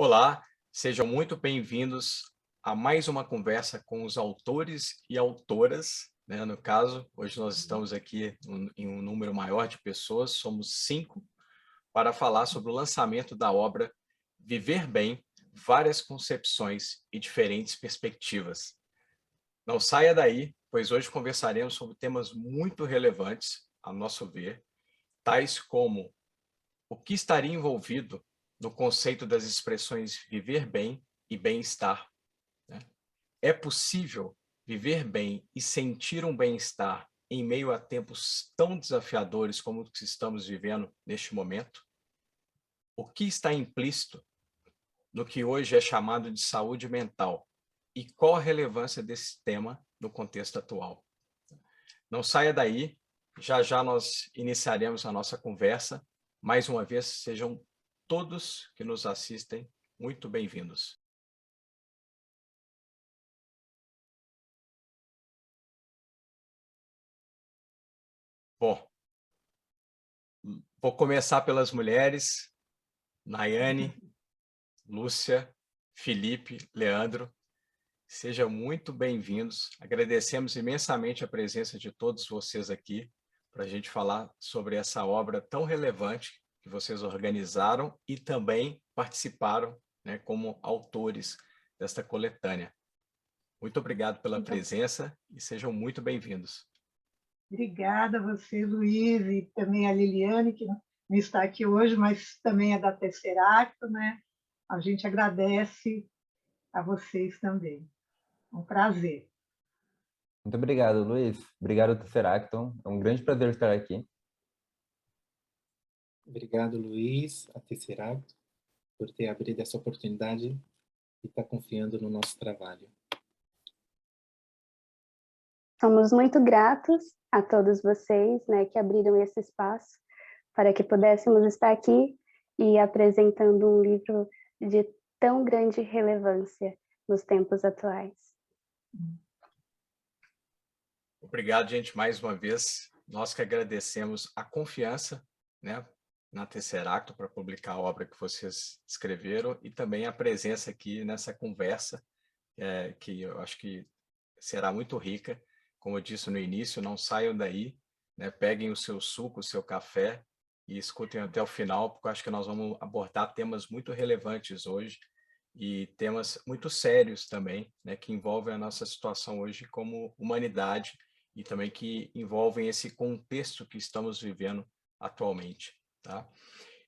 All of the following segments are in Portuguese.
Olá, sejam muito bem-vindos a mais uma conversa com os autores e autoras, né? No caso, hoje nós estamos aqui em um número maior de pessoas, somos 5, para falar sobre o lançamento da obra Viver Bem, Várias Concepções e Diferentes Perspectivas. Não saia daí, pois hoje conversaremos sobre temas muito relevantes, a nosso ver, tais como o que estaria envolvido no conceito das expressões viver bem e bem-estar, né? É possível viver bem e sentir um bem-estar em meio a tempos tão desafiadores como os que estamos vivendo neste momento? O que está implícito no que hoje é chamado de saúde mental? E qual a relevância desse tema no contexto atual? Não saia daí, já já nós iniciaremos a nossa conversa. Mais uma vez, sejam todos que nos assistem muito bem-vindos. Bom, vou começar pelas mulheres, Nayane, Lúcia, Felipe, Leandro. Sejam muito bem-vindos. Agradecemos imensamente a presença de todos vocês aqui para a gente falar sobre essa obra tão relevante que vocês organizaram e também participaram, né, como autores desta coletânea. Muito obrigado pela Então, presença e sejam muito bem-vindos. obrigada a você, Luiz, e também a Liliane, que não está aqui hoje, mas também é da Tesseract, né? A gente agradece a vocês também. Um prazer. Muito obrigado, Luiz. Obrigado, Tesseracton. É um grande prazer estar aqui. Obrigado, Luiz, a Tesseract, por ter abrido essa oportunidade e estar confiando no nosso trabalho. Somos muito gratos a todos vocês, né, que abriram esse espaço para que pudéssemos estar aqui e apresentando um livro de tão grande relevância nos tempos atuais. Obrigado, gente, mais uma vez. Nós que agradecemos a confiança, né, na Tesseract para publicar a obra que vocês escreveram e também a presença aqui nessa conversa, que eu acho que será muito rica. Como eu disse no início, não saiam daí, né, peguem o seu suco, o seu café e escutem até o final, porque eu acho que nós vamos abordar temas muito relevantes hoje e temas muito sérios também, né, que envolvem a nossa situação hoje como humanidade e também que envolvem esse contexto que estamos vivendo atualmente, tá?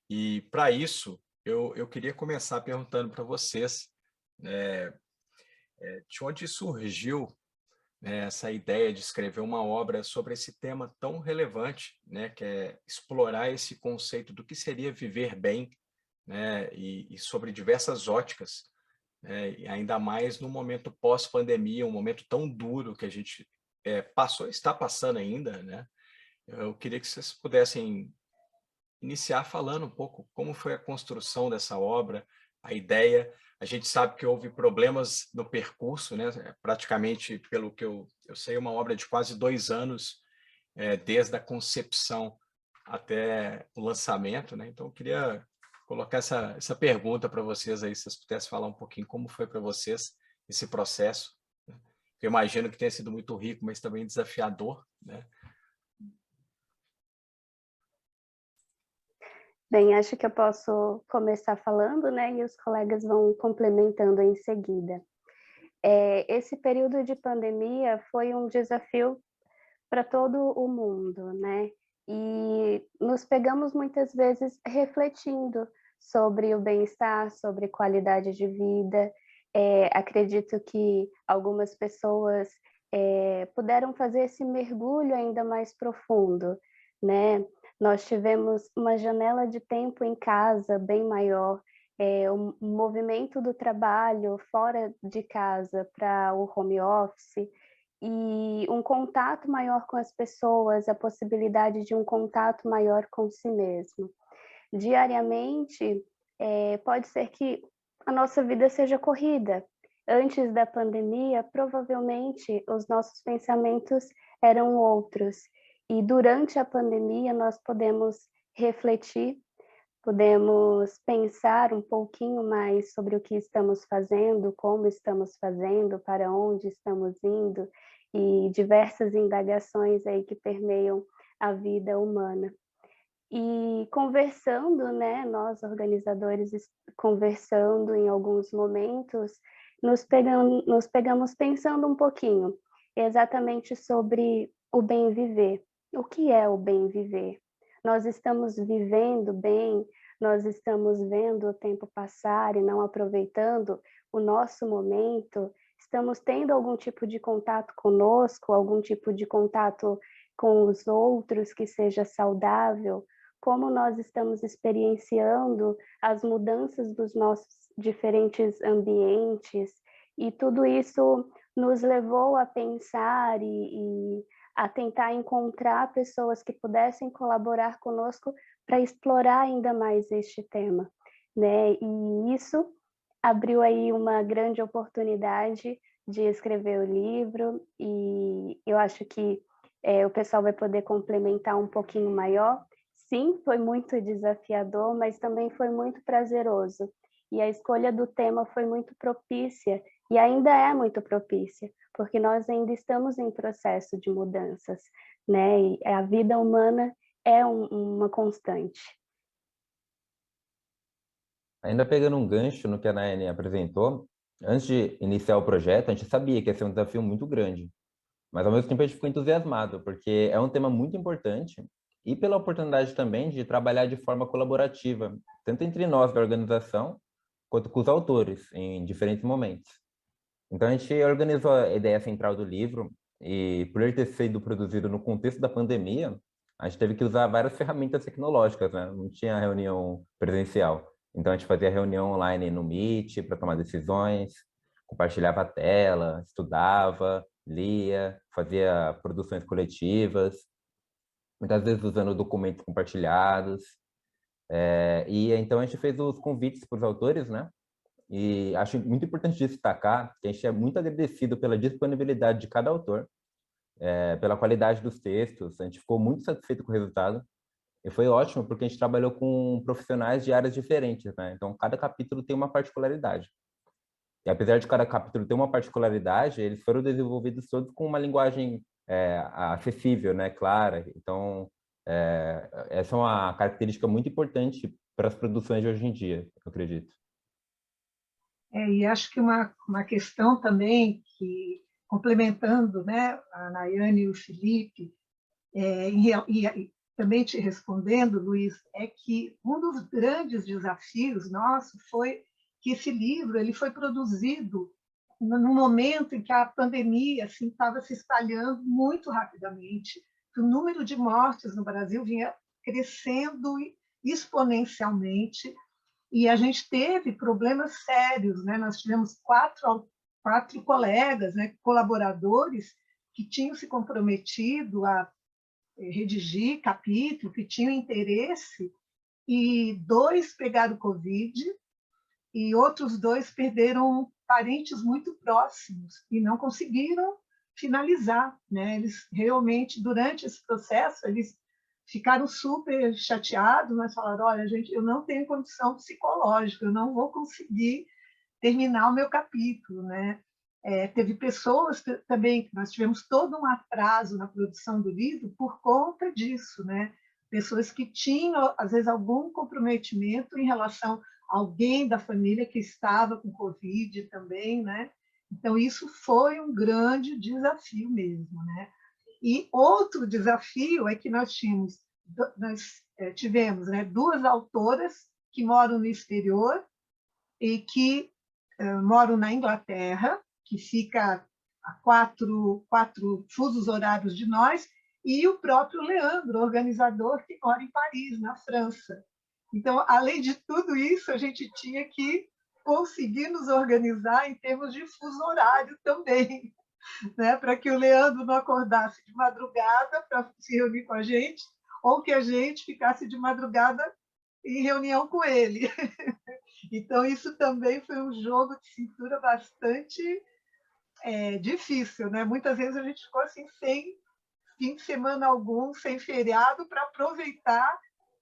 E para isso, eu queria começar perguntando para vocês, né, de onde surgiu, né, essa ideia de escrever uma obra sobre esse tema tão relevante, né, que é explorar esse conceito do que seria viver bem, né, e sobre diversas óticas, né, e ainda mais no momento pós-pandemia, um momento tão duro que a gente está passando ainda, né? Eu queria que vocês pudessem iniciar falando um pouco como foi a construção dessa obra, a ideia. A gente sabe que houve problemas no percurso, né? Praticamente, pelo que eu sei, uma obra de quase 2 anos, desde a concepção até o lançamento, né? Então, eu queria colocar essa pergunta para vocês aí, se vocês pudessem falar um pouquinho como foi para vocês esse processo, né? Eu imagino que tenha sido muito rico, mas também desafiador, né? Bem, acho que eu posso começar falando, né, e os colegas vão complementando em seguida. Esse período de pandemia foi um desafio para todo o mundo, né? E nos pegamos muitas vezes refletindo sobre o bem-estar, sobre qualidade de vida. Acredito que algumas pessoas puderam fazer esse mergulho ainda mais profundo, né? Nós tivemos uma janela de tempo em casa bem maior, o movimento do trabalho fora de casa para o home office, e um contato maior com as pessoas, a possibilidade de um contato maior com si mesmo. Diariamente, pode ser que a nossa vida seja corrida. Antes da pandemia, provavelmente os nossos pensamentos eram outros. E durante a pandemia, nós podemos refletir Podemos pensar um pouquinho mais sobre o que estamos fazendo, como estamos fazendo, para onde estamos indo, e diversas indagações aí que permeiam a vida humana. E conversando, né, nós organizadores conversando em alguns momentos, nos pegamos pensando um pouquinho exatamente sobre o bem viver. O que é o bem viver? Nós estamos vivendo bem, nós estamos vendo o tempo passar e não aproveitando o nosso momento, estamos tendo algum tipo de contato conosco, algum tipo de contato com os outros que seja saudável, como nós estamos experienciando as mudanças dos nossos diferentes ambientes, e tudo isso nos levou a pensar e a tentar encontrar pessoas que pudessem colaborar conosco para explorar ainda mais este tema, né? E isso abriu aí uma grande oportunidade de escrever o livro, e eu acho que o pessoal vai poder complementar um pouquinho maior. Sim, foi muito desafiador, mas também foi muito prazeroso. E a escolha do tema foi muito propícia, e ainda é muito propícia, porque nós ainda estamos em processo de mudanças, né? E a vida humana é uma constante. Ainda pegando um gancho no que a Nayane apresentou, antes de iniciar o projeto, a gente sabia que ia ser um desafio muito grande, mas ao mesmo tempo a gente ficou entusiasmado, porque é um tema muito importante e pela oportunidade também de trabalhar de forma colaborativa, tanto entre nós da organização, quanto com os autores, em diferentes momentos. Então a gente organizou a ideia central do livro, e por ele ter sido produzido no contexto da pandemia, a gente teve que usar várias ferramentas tecnológicas, né? Não tinha reunião presencial. Então a gente fazia reunião online no Meet para tomar decisões, compartilhava a tela, estudava, lia, fazia produções coletivas, muitas vezes usando documentos compartilhados. E então a gente fez os convites para os autores, né? E acho muito importante destacar que a gente é muito agradecido pela disponibilidade de cada autor, pela qualidade dos textos, a gente ficou muito satisfeito com o resultado, e foi ótimo porque a gente trabalhou com profissionais de áreas diferentes, né? Então, cada capítulo tem uma particularidade. E apesar de cada capítulo ter uma particularidade, eles foram desenvolvidos todos com uma linguagem acessível, né? Clara. Então, essa é uma característica muito importante para as produções de hoje em dia, eu acredito. E acho que uma questão também que, complementando, né, a Nayane e o Felipe, e também te respondendo, Luiz, é que um dos grandes desafios nosso foi que esse livro ele foi produzido no momento em que a pandemia assim, estava se espalhando muito rapidamente, que o número de mortes no Brasil vinha crescendo exponencialmente, e a gente teve problemas sérios, né? Nós tivemos quatro colegas, né, colaboradores, que tinham se comprometido a redigir capítulo, que tinham interesse, e 2 pegaram Covid, e outros 2 perderam parentes muito próximos e não conseguiram finalizar, né? Eles realmente, durante esse processo, eles ficaram super chateados, mas falaram, olha, gente, eu não tenho condição psicológica, eu não vou conseguir terminar o meu capítulo, né? Teve pessoas também, nós tivemos todo um atraso na produção do livro por conta disso, né? Pessoas que tinham, às vezes, algum comprometimento em relação a alguém da família que estava com Covid também, né? Então, isso foi um grande desafio mesmo, né? E outro desafio é que nós tivemos, né, 2 autoras que moram no exterior e que moram na Inglaterra, que fica a 4 fusos horários de nós, e o próprio Leandro, organizador, que mora em Paris, na França. Então, além de tudo isso, a gente tinha que conseguir nos organizar em termos de fuso horário também, né? Para que o Leandro não acordasse de madrugada para se reunir com a gente, ou que a gente ficasse de madrugada em reunião com ele. Então, isso também foi um jogo de cintura bastante difícil, né? Muitas vezes a gente ficou assim, sem fim de semana algum, sem feriado, para aproveitar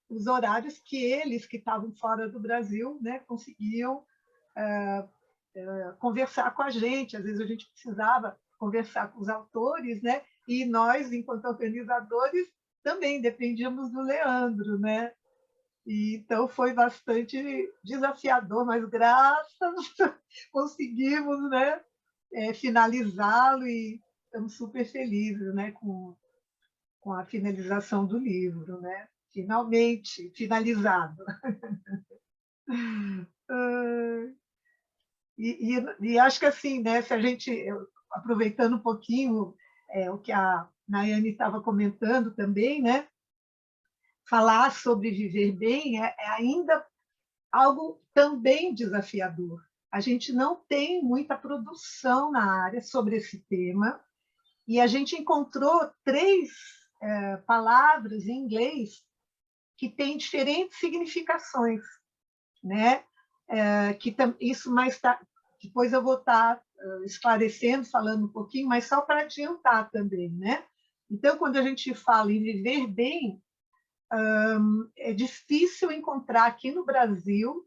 os horários que eles, que estavam fora do Brasil, né, conseguiam conversar com a gente. Às vezes a gente precisava conversar com os autores, né? E nós, enquanto organizadores, também dependíamos do Leandro, né? E, então foi bastante desafiador, mas graças conseguimos, né, finalizá-lo e estamos super felizes, né, com a finalização do livro, né? Finalmente finalizado. E acho que assim, né, se a gente, aproveitando um pouquinho o que a Nayane estava comentando também, né, falar sobre viver bem é ainda algo também desafiador. A gente não tem muita produção na área sobre esse tema, e a gente encontrou 3 palavras em inglês que têm diferentes significações, né? Que isso depois eu vou estar esclarecendo, falando um pouquinho, mas só para adiantar também, né? Então, quando a gente fala em viver bem, é difícil encontrar aqui no Brasil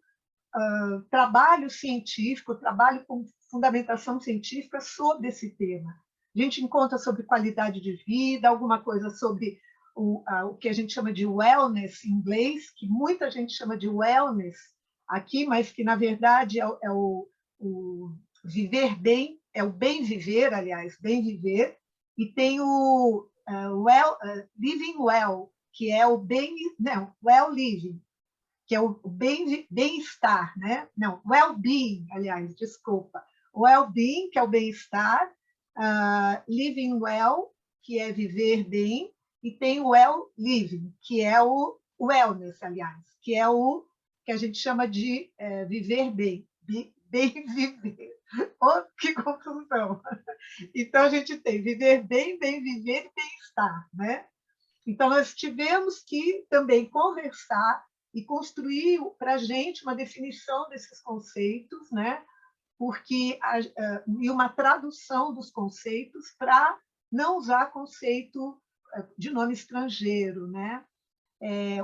trabalho científico, trabalho com fundamentação científica sobre esse tema. A gente encontra sobre qualidade de vida, alguma coisa sobre o que a gente chama de wellness em inglês, que muita gente chama de wellness aqui, mas que, na verdade, é o viver bem, é o bem viver, aliás, bem viver, e tem o living well, que é o well living, que é o bem-estar, né? Não, well-being, aliás, desculpa. Well-being, que é o bem-estar, living well, que é viver bem, e tem o well-living, que é o wellness, aliás, que é o que a gente chama de viver bem, bem viver. Oh, que confusão! Então, a gente tem viver bem, bem viver e bem-estar, né? Então, nós tivemos que também conversar e construir para a gente uma definição desses conceitos, né? E uma tradução dos conceitos para não usar conceito de nome estrangeiro, né?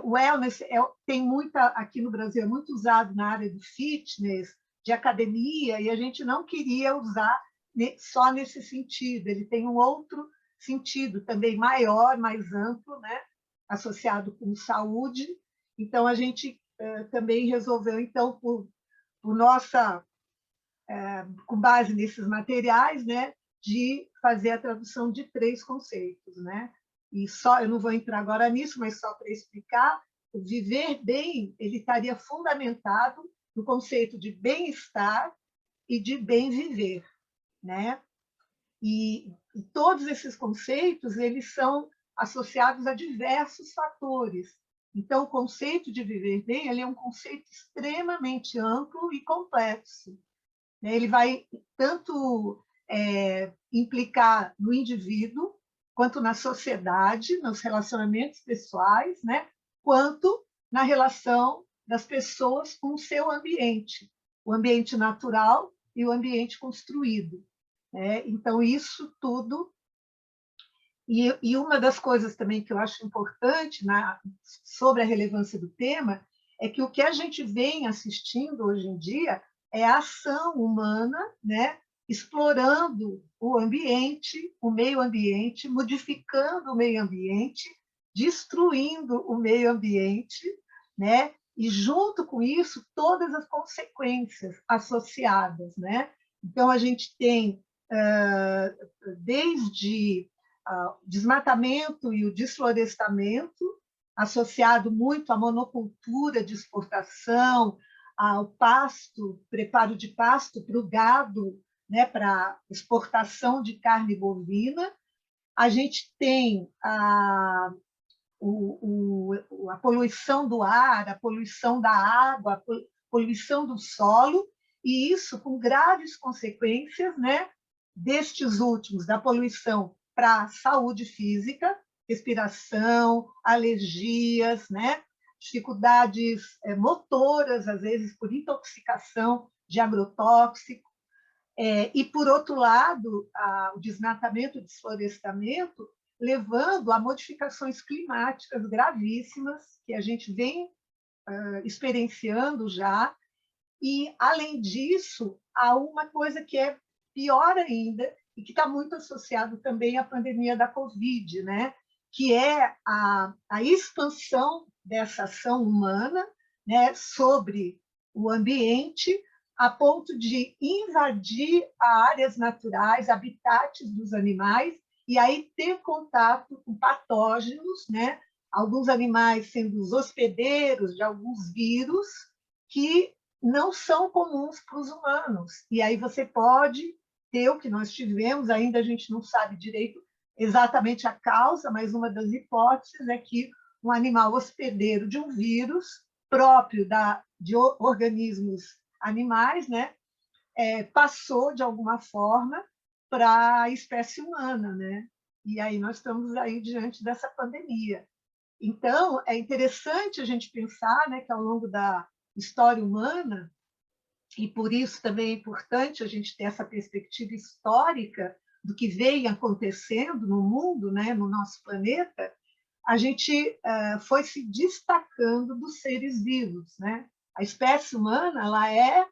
O wellness tem aqui no Brasil, é muito usado na área do fitness, de academia, e a gente não queria usar só nesse sentido. Ele tem um outro sentido também maior, mais amplo, né? Associado com saúde. Então, a gente também resolveu, então, com base nesses materiais, né, de fazer a tradução de 3 conceitos, né? E eu não vou entrar agora nisso, mas só para explicar, o viver bem ele estaria fundamentado no conceito de bem-estar e de bem viver, né? E todos esses conceitos eles são associados a diversos fatores. Então, o conceito de viver bem ele é um conceito extremamente amplo e complexo. Ele vai tanto implicar no indivíduo, quanto na sociedade, nos relacionamentos pessoais, né? Quanto na relação das pessoas com o seu ambiente, o ambiente natural e o ambiente construído. Então, isso tudo. E uma das coisas também que eu acho importante sobre a relevância do tema é que o que a gente vem assistindo hoje em dia é a ação humana, né, explorando o ambiente, o meio ambiente, modificando o meio ambiente, destruindo o meio ambiente, né, e junto com isso todas as consequências associadas, né? Então a gente tem desde o desmatamento e o desflorestamento, associado muito à monocultura de exportação, ao pasto, preparo de pasto para o gado, né, para exportação de carne bovina. A gente tem a poluição do ar, a poluição da água, a poluição do solo, e isso com graves consequências, né, destes últimos, da poluição para a saúde física, respiração, alergias, né, dificuldades motoras, às vezes por intoxicação de agrotóxico. E, por outro lado, o desmatamento e o desflorestamento levando a modificações climáticas gravíssimas que a gente vem experienciando já. E, além disso, há uma coisa que é pior ainda, e que está muito associado também à pandemia da Covid, né? Que é a expansão dessa ação humana, né, sobre o ambiente, a ponto de invadir áreas naturais, habitats dos animais, e aí ter contato com patógenos, né? Alguns animais sendo os hospedeiros de alguns vírus que não são comuns para os humanos. E aí você pode ter o que nós tivemos, ainda a gente não sabe direito exatamente a causa, mas uma das hipóteses é que um animal hospedeiro de um vírus próprio de organismos animais, né, passou, de alguma forma, para a espécie humana, né? E aí nós estamos aí diante dessa pandemia. Então, é interessante a gente pensar, né, que ao longo da história humana, e por isso também é importante a gente ter essa perspectiva histórica do que vem acontecendo no mundo, né, no nosso planeta, a gente foi se destacando dos seres vivos, né? A espécie humana, ela é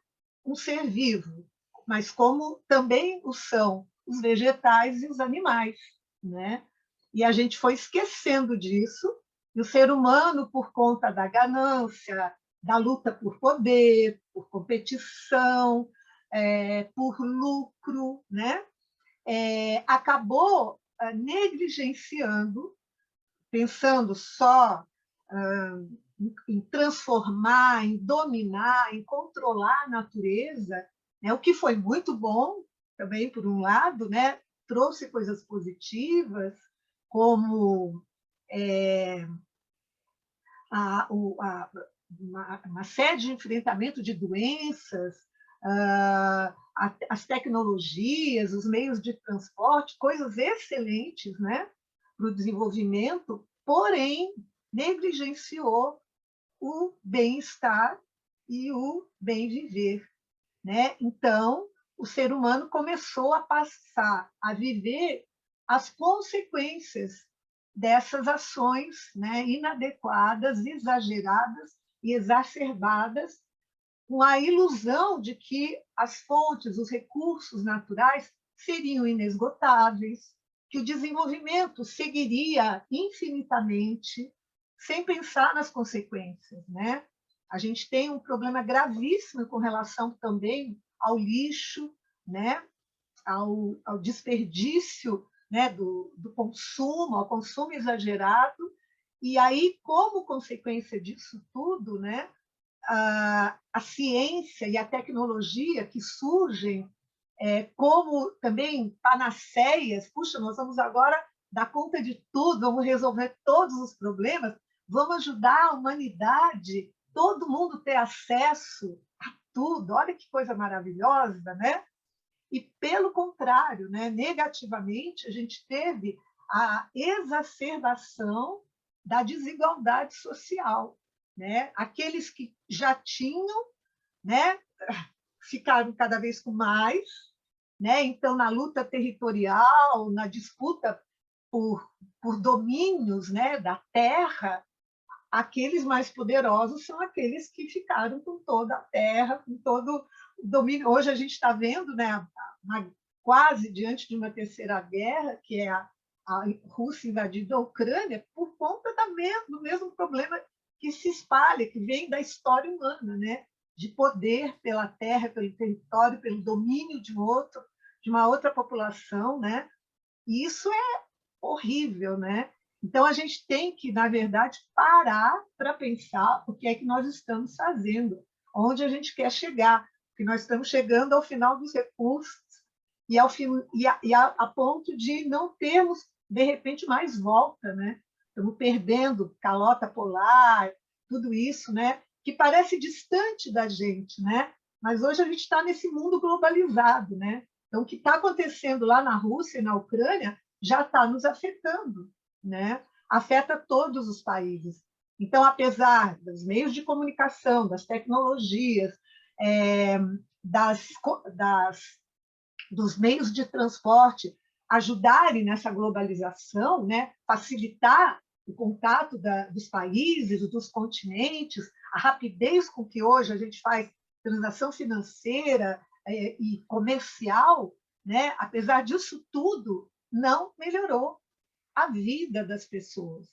um ser vivo, mas como também o são os vegetais e os animais, né? E a gente foi esquecendo disso, e o ser humano, por conta da ganância, da luta por poder, por competição, por lucro, né? Acabou negligenciando, pensando só em transformar, em dominar, em controlar a natureza, né? O que foi muito bom também, por um lado, né? Trouxe coisas positivas, como uma série de enfrentamento de doenças, as tecnologias, os meios de transporte, coisas excelentes, né, para o desenvolvimento, porém negligenciou o bem-estar e o bem viver, né? Então, o ser humano começou a passar a viver as consequências dessas ações, né, inadequadas, exageradas e exacerbadas, com a ilusão de que as fontes, os recursos naturais seriam inesgotáveis, que o desenvolvimento seguiria infinitamente, sem pensar nas consequências, né? A gente tem um problema gravíssimo com relação também ao lixo, né? ao desperdício, né? do consumo, ao consumo exagerado. E aí, como consequência disso tudo, né? a ciência e a tecnologia que surgem como também panaceias, puxa, nós vamos agora dar conta de tudo, vamos resolver todos os problemas, vamos ajudar a humanidade, todo mundo ter acesso a tudo, olha que coisa maravilhosa, né? E, pelo contrário, né, negativamente, a gente teve a exacerbação da desigualdade social, né? Aqueles que já tinham, né, ficaram cada vez com mais, né? Então, na luta territorial, na disputa por domínios, né, da terra, aqueles mais poderosos são aqueles que ficaram com toda a terra, com todo o domínio. Hoje a gente está vendo, né, quase diante de uma terceira guerra, que é a Rússia invadindo a Ucrânia, por conta do mesmo problema que se espalha, que vem da história humana, né? De poder pela terra, pelo território, pelo domínio de uma outra população, né? E isso é horrível, né? Então a gente tem que, na verdade, parar para pensar o que é que nós estamos fazendo, onde a gente quer chegar, porque nós estamos chegando ao final dos recursos e a ponto de não termos, de repente, mais volta, né? Estamos perdendo calota polar, tudo isso, né? Que parece distante da gente, né? Mas hoje a gente está nesse mundo globalizado, né? Então, o que está acontecendo lá na Rússia e na Ucrânia já está nos afetando, né? Afeta todos os países. Então, apesar dos meios de comunicação, das tecnologias, dos meios de transporte ajudarem nessa globalização, né? Facilitar o contato dos países, dos continentes, a rapidez com que hoje a gente faz transação financeira e comercial, né? Apesar disso tudo, não melhorou a vida das pessoas.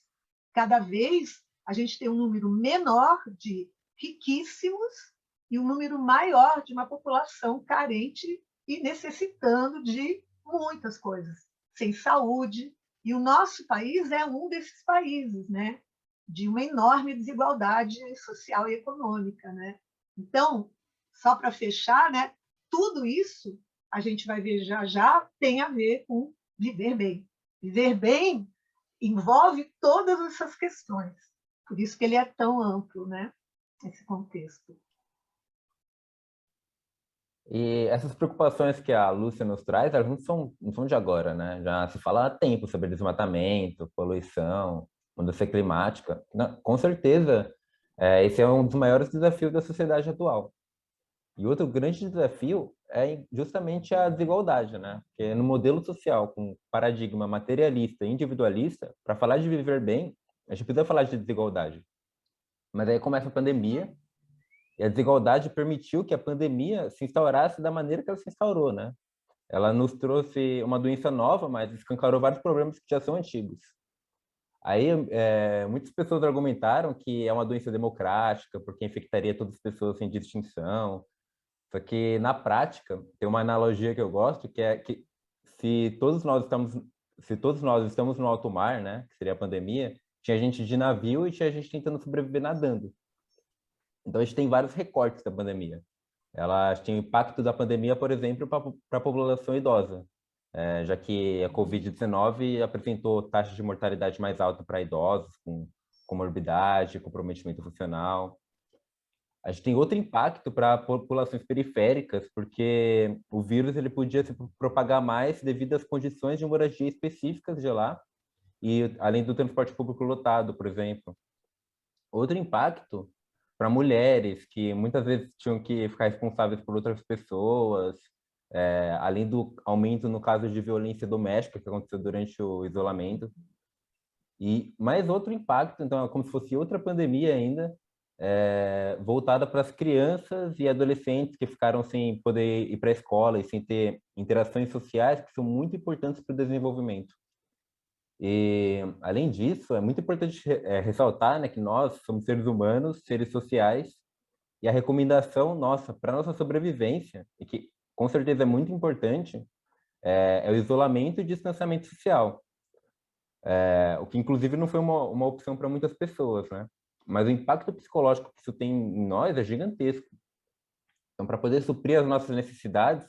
Cada vez a gente tem um número menor de riquíssimos e um número maior de uma população carente e necessitando de muitas coisas, sem saúde. E o nosso país é um desses países, né? De uma enorme desigualdade social e econômica, né? Então, só para fechar, né? Tudo isso a gente vai ver já tem a ver com viver bem. Viver bem envolve todas essas questões. Por isso que ele é tão amplo, né? Esse contexto. E essas preocupações que a Lúcia nos traz, elas não são de agora, né? Já se fala há tempo sobre desmatamento, poluição, mudança climática. Com certeza, esse é um dos maiores desafios da sociedade atual. E outro grande desafio é justamente a desigualdade, né? Porque no modelo social, com paradigma materialista e individualista, para falar de viver bem, a gente precisa falar de desigualdade. Mas aí começa a pandemia, e a desigualdade permitiu que a pandemia se instaurasse da maneira que ela se instaurou, né? Ela nos trouxe uma doença nova, mas escancarou vários problemas que já são antigos. Aí, muitas pessoas argumentaram que é uma doença democrática, porque infectaria todas as pessoas sem distinção. Só que, na prática, tem uma analogia que eu gosto, que é que se todos nós estamos no alto mar, né, que seria a pandemia, tinha gente de navio e tinha gente tentando sobreviver nadando. Então, a gente tem vários recortes da pandemia. Ela tinha o impacto da pandemia, por exemplo, para a população idosa, já que a Covid-19 apresentou taxas de mortalidade mais alta para idosos, com comorbidade, comprometimento funcional. A gente tem outro impacto para populações periféricas, porque o vírus ele podia se propagar mais devido às condições de moradia específicas de lá, e além do transporte público lotado, por exemplo. Outro impacto para mulheres, que muitas vezes tinham que ficar responsáveis por outras pessoas, além do aumento no caso de violência doméstica que aconteceu durante o isolamento. E mais outro impacto, então é como se fosse outra pandemia ainda, voltada para as crianças e adolescentes que ficaram sem poder ir para a escola e sem ter interações sociais que são muito importantes para o desenvolvimento. E, além disso, é muito importante ressaltar, né, que nós somos seres humanos, seres sociais, e a recomendação nossa para nossa sobrevivência, e que com certeza é muito importante, é o isolamento e distanciamento social. O que, inclusive, não foi uma opção para muitas pessoas, né? Mas o impacto psicológico que isso tem em nós é gigantesco. Então, para poder suprir as nossas necessidades,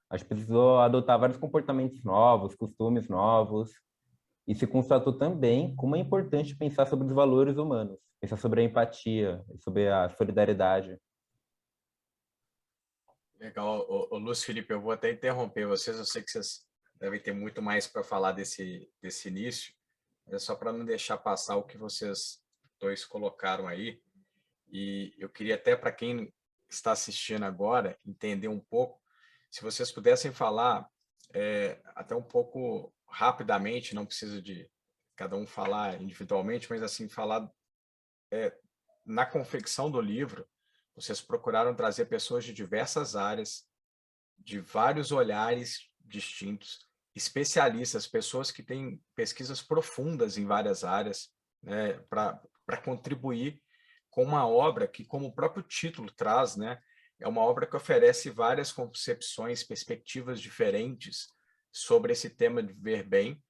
a gente precisou adotar vários comportamentos novos, costumes novos, e se constatou também como é importante pensar sobre os valores humanos, pensar sobre a empatia, sobre a solidariedade. Legal. Lúcio, Felipe, eu vou até interromper vocês, eu sei que vocês devem ter muito mais para falar desse início, é só para não deixar passar o que vocês dois colocaram aí, e eu queria até, para quem está assistindo agora, entender um pouco, se vocês pudessem falar até um pouco rapidamente, não precisa de cada um falar individualmente, mas assim, falar na confecção do livro, vocês procuraram trazer pessoas de diversas áreas, de vários olhares distintos, especialistas, pessoas que têm pesquisas profundas em várias áreas, né, para contribuir com uma obra que, como o próprio título traz, né, é uma obra que oferece várias concepções, perspectivas diferentes sobre esse tema de viver bem,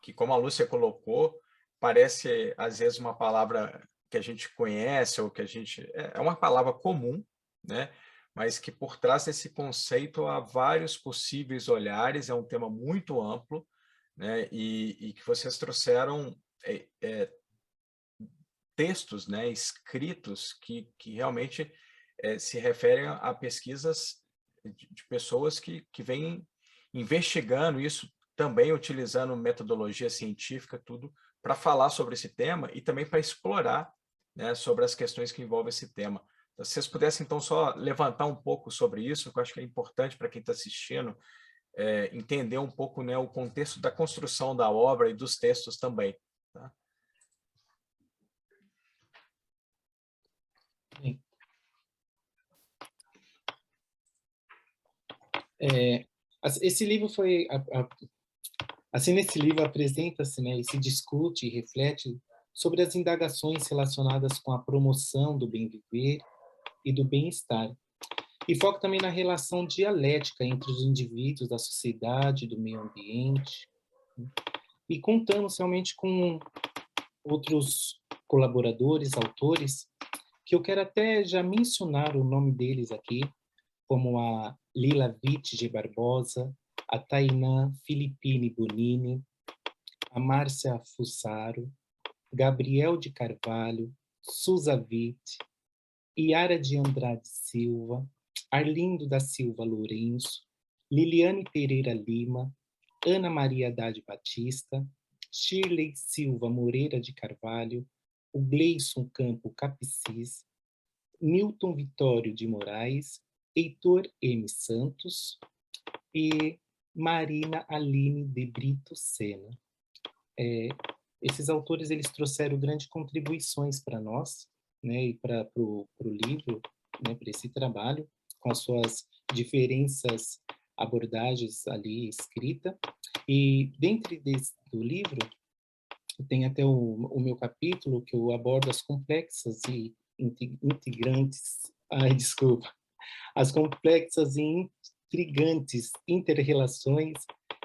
que, como a Lúcia colocou, parece, às vezes, uma palavra que a gente conhece, ou que a gente... É uma palavra comum, né? Mas que por trás desse conceito há vários possíveis olhares, é um tema muito amplo, né? E que vocês trouxeram textos, né, escritos que realmente se referem a pesquisas de pessoas que vêm investigando isso, também utilizando metodologia científica, tudo, para falar sobre esse tema e também para explorar, né, sobre as questões que envolvem esse tema. Se vocês pudessem, então, só levantar um pouco sobre isso, que eu acho que é importante para quem está assistindo, entender um pouco, né, o contexto da construção da obra e dos textos também. Tá? Esse livro foi... Assim, nesse livro apresenta-se, né, e se discute e reflete sobre as indagações relacionadas com a promoção do bem viver e do bem-estar. E foca também na relação dialética entre os indivíduos, da sociedade, do meio ambiente. E contamos realmente com outros colaboradores, autores, que eu quero até já mencionar o nome deles aqui, como a Lila Vitge Barbosa, a Tainã Filippini Bonini, a Márcia Fussaro, Gabriel de Carvalho, Suza Witt, Yara de Andrade Silva, Arlindo da Silva Lourenço, Liliane Pereira Lima, Ana Maria Haddad Batista, Shirley Silva Moreira de Carvalho, o Gleison Campo Capicis, Newton Vitório de Moraes, Heitor M. Santos e Marina Aline de Brito Sena. Esses autores eles trouxeram grandes contribuições para nós, né, e para o livro, né, para esse trabalho, com as suas diferentes abordagens ali escrita. E dentro do livro tem até o meu capítulo que eu abordo as complexas e as complexas e intrigantes interrelações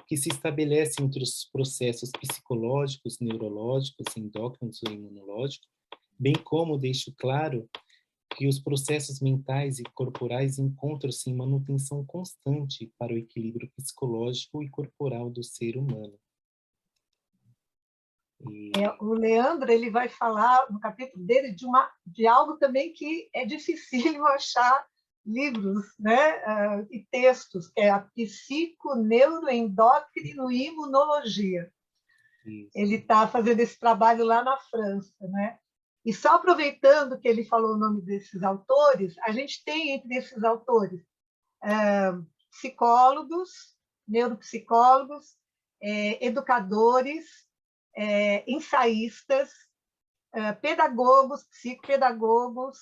que se estabelecem entre os processos psicológicos, neurológicos, endócrinos e imunológicos, bem como deixo claro que os processos mentais e corporais encontram-se em manutenção constante para o equilíbrio psicológico e corporal do ser humano. O Leandro ele vai falar no capítulo dele de algo também que é dificílimo achar livros, né, e textos, que é a psiconeuroendocrinoimunologia. Ele está fazendo esse trabalho lá na França, né? E só aproveitando que ele falou o nome desses autores, a gente tem entre esses autores psicólogos, neuropsicólogos, educadores, ensaístas, pedagogos, psicopedagogos,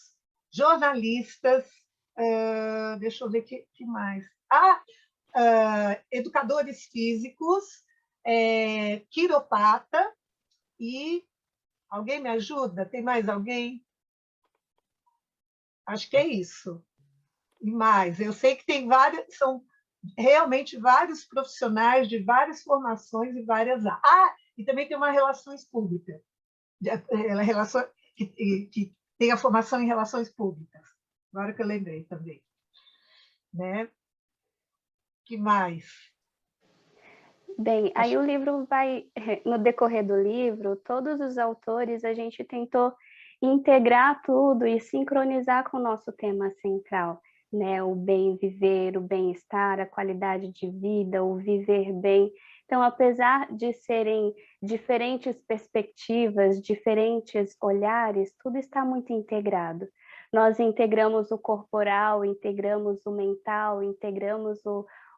jornalistas, deixa eu ver que mais. Educadores físicos, quiropata e... Alguém me ajuda? Tem mais alguém? Acho que é isso. E mais. Eu sei que tem são realmente vários profissionais de várias formações e várias áreas. E também tem uma relações públicas. Que tem a formação em relações públicas. Agora que eu lembrei também. Né? Que mais? Bem, aí o livro vai, no decorrer do livro, todos os autores, a gente tentou integrar tudo e sincronizar com o nosso tema central, né? O bem viver, o bem-estar, a qualidade de vida, o viver bem. Então, apesar de serem diferentes perspectivas, diferentes olhares, tudo está muito integrado. Nós integramos o corporal, integramos o mental, integramos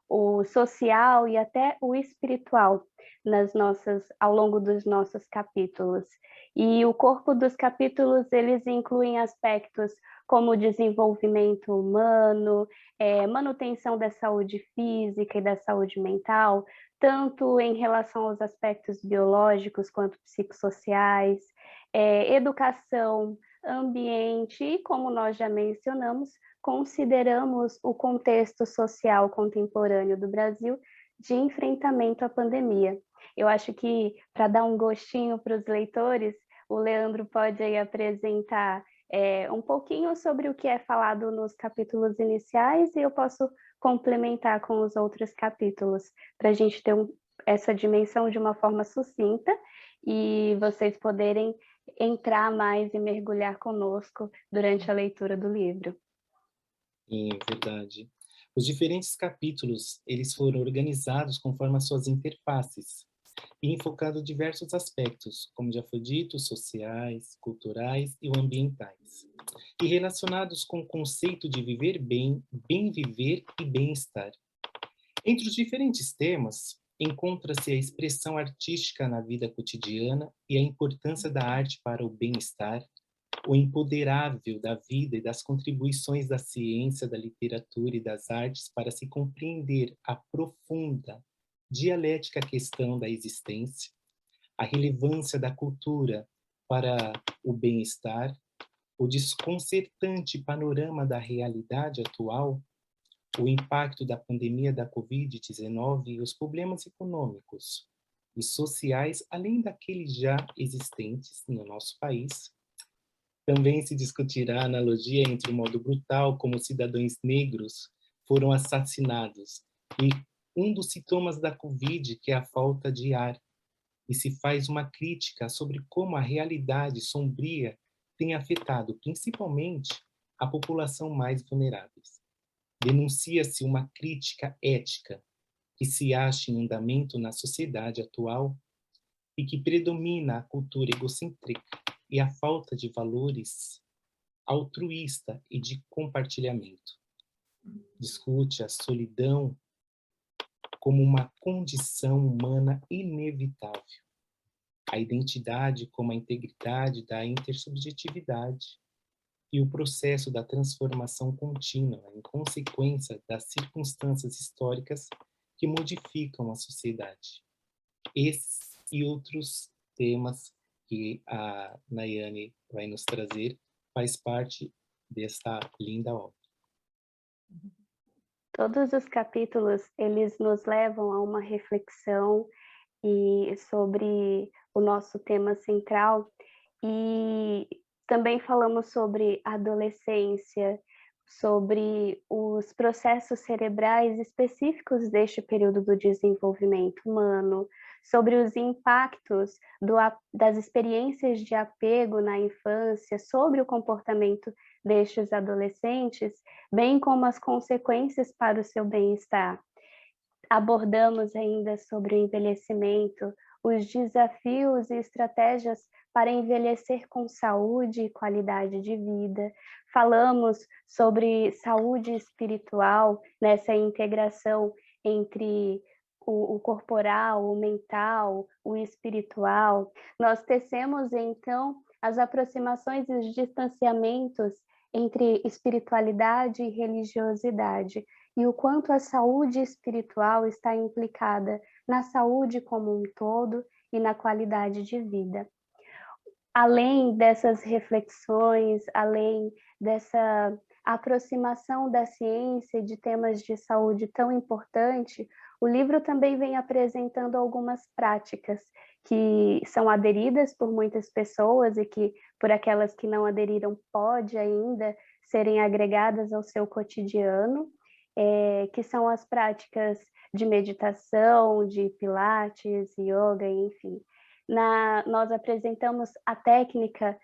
o social e até o espiritual ao longo dos nossos capítulos. E o corpo dos capítulos, eles incluem aspectos como desenvolvimento humano, manutenção da saúde física e da saúde mental, tanto em relação aos aspectos biológicos quanto psicossociais, educação, ambiente e, como nós já mencionamos, consideramos o contexto social contemporâneo do Brasil de enfrentamento à pandemia. Eu acho que, para dar um gostinho para os leitores, o Leandro pode aí apresentar um pouquinho sobre o que é falado nos capítulos iniciais e eu posso complementar com os outros capítulos, para a gente ter essa dimensão de uma forma sucinta e vocês poderem entrar mais e mergulhar conosco durante a leitura do livro. Verdade. Os diferentes capítulos, eles foram organizados conforme as suas interfaces e enfocado diversos aspectos, como já foi dito, sociais, culturais e ambientais, e relacionados com o conceito de viver bem, bem viver e bem-estar. Entre os diferentes temas, encontra-se a expressão artística na vida cotidiana e a importância da arte para o bem-estar, o empoderável da vida e das contribuições da ciência, da literatura e das artes para se compreender a profunda dialética questão da existência, a relevância da cultura para o bem-estar, o desconcertante panorama da realidade atual, o impacto da pandemia da Covid-19 e os problemas econômicos e sociais, além daqueles já existentes no nosso país. Também se discutirá a analogia entre o modo brutal como cidadãos negros foram assassinados e um dos sintomas da Covid, que é a falta de ar, e se faz uma crítica sobre como a realidade sombria tem afetado principalmente a população mais vulnerável. Denuncia-se uma crítica ética que se acha em andamento na sociedade atual e que predomina a cultura egocêntrica e a falta de valores altruísta e de compartilhamento. Discute a solidão como uma condição humana inevitável, a identidade como a integridade da intersubjetividade e o processo da transformação contínua em consequência das circunstâncias históricas que modificam a sociedade. Esses e outros temas que a Nayane vai nos trazer faz parte desta linda obra. Todos os capítulos, eles nos levam a uma reflexão sobre o nosso tema central, e também falamos sobre a adolescência, sobre os processos cerebrais específicos deste período do desenvolvimento humano, sobre os impactos das experiências de apego na infância, sobre o comportamento destes adolescentes, bem como as consequências para o seu bem-estar. Abordamos ainda sobre o envelhecimento, os desafios e estratégias para envelhecer com saúde e qualidade de vida. Falamos sobre saúde espiritual, nessa integração entre o corporal, o mental, o espiritual. Nós tecemos, então, as aproximações e os distanciamentos entre espiritualidade e religiosidade, e o quanto a saúde espiritual está implicada na saúde como um todo e na qualidade de vida. Além dessas reflexões, além dessa aproximação da ciência e de temas de saúde tão importante, o livro também vem apresentando algumas práticas que são aderidas por muitas pessoas e que, por aquelas que não aderiram, pode ainda serem agregadas ao seu cotidiano, que são as práticas de meditação, de pilates, yoga, enfim. Nós apresentamos a técnica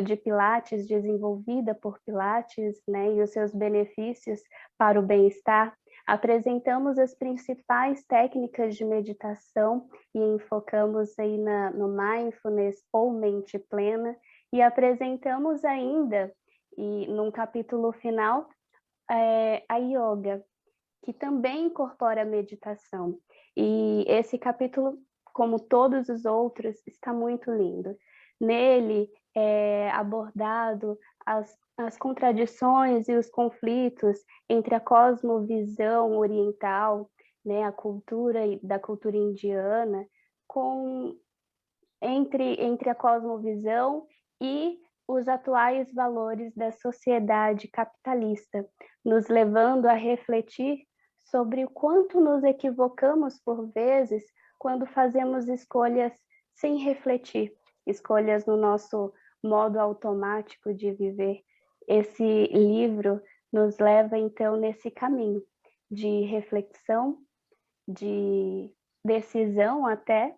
de Pilates, desenvolvida por Pilates, né, e os seus benefícios para o bem-estar. Apresentamos as principais técnicas de meditação e enfocamos aí no mindfulness ou mente plena, e apresentamos ainda, e num capítulo final, a yoga, que também incorpora a meditação. E esse capítulo, como todos os outros, está muito lindo. Nele é abordado as contradições e os conflitos entre a cosmovisão oriental, né, a cultura da cultura indiana, entre a cosmovisão e os atuais valores da sociedade capitalista, nos levando a refletir sobre o quanto nos equivocamos por vezes quando fazemos escolhas sem refletir, escolhas no nosso modo automático de viver. Esse livro nos leva, então, nesse caminho de reflexão, de decisão até,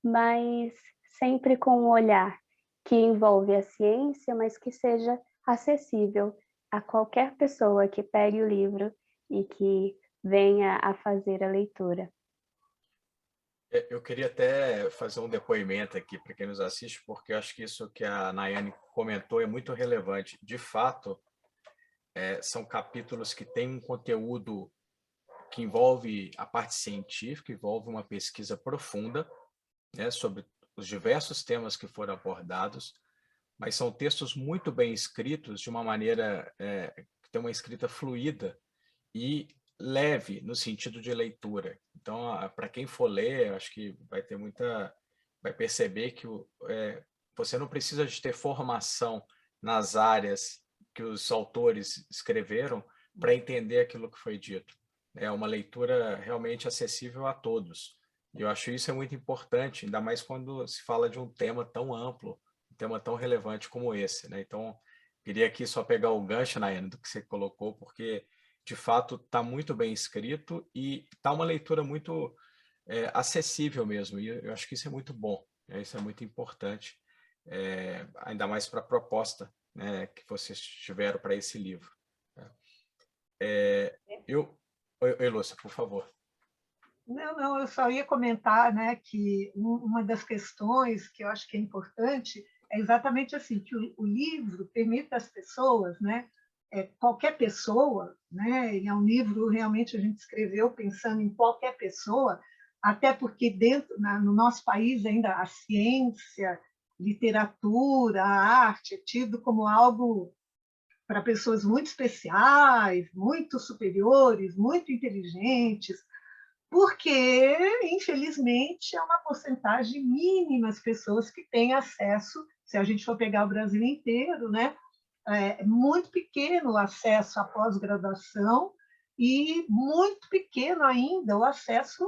mas sempre com um olhar que envolve a ciência, mas que seja acessível a qualquer pessoa que pegue o livro e que venha a fazer a leitura. Eu queria até fazer um depoimento aqui para quem nos assiste, porque eu acho que isso que a Nayane comentou é muito relevante. De fato, são capítulos que têm um conteúdo que envolve a parte científica, envolve uma pesquisa profunda, né, sobre os diversos temas que foram abordados, mas são textos muito bem escritos, de uma maneira que tem uma escrita fluida e leve no sentido de leitura. Então, para quem for ler, acho que vai perceber que você não precisa de ter formação nas áreas que os autores escreveram para entender aquilo que foi dito. É uma leitura realmente acessível a todos. E eu acho isso muito importante, ainda mais quando se fala de um tema tão amplo, um tema tão relevante como esse, né? Então, queria aqui só pegar o gancho, Nayane, do que você colocou, porque, de fato, está muito bem escrito e está uma leitura muito acessível mesmo. E eu acho que isso é muito bom, né? Isso é muito importante, ainda mais para a proposta, né, que vocês tiveram para esse livro. Oi, Lúcia, por favor. Não, eu só ia comentar, né, que uma das questões que eu acho que é importante é exatamente assim, que o livro permite às pessoas, né, qualquer pessoa, né, e é um livro realmente a gente escreveu pensando em qualquer pessoa, até porque no nosso país ainda a ciência, literatura, a arte é tido como algo para pessoas muito especiais, muito superiores, muito inteligentes, porque, infelizmente, é uma porcentagem mínima as pessoas que têm acesso, se a gente for pegar o Brasil inteiro, né? É muito pequeno o acesso à pós-graduação e muito pequeno ainda o acesso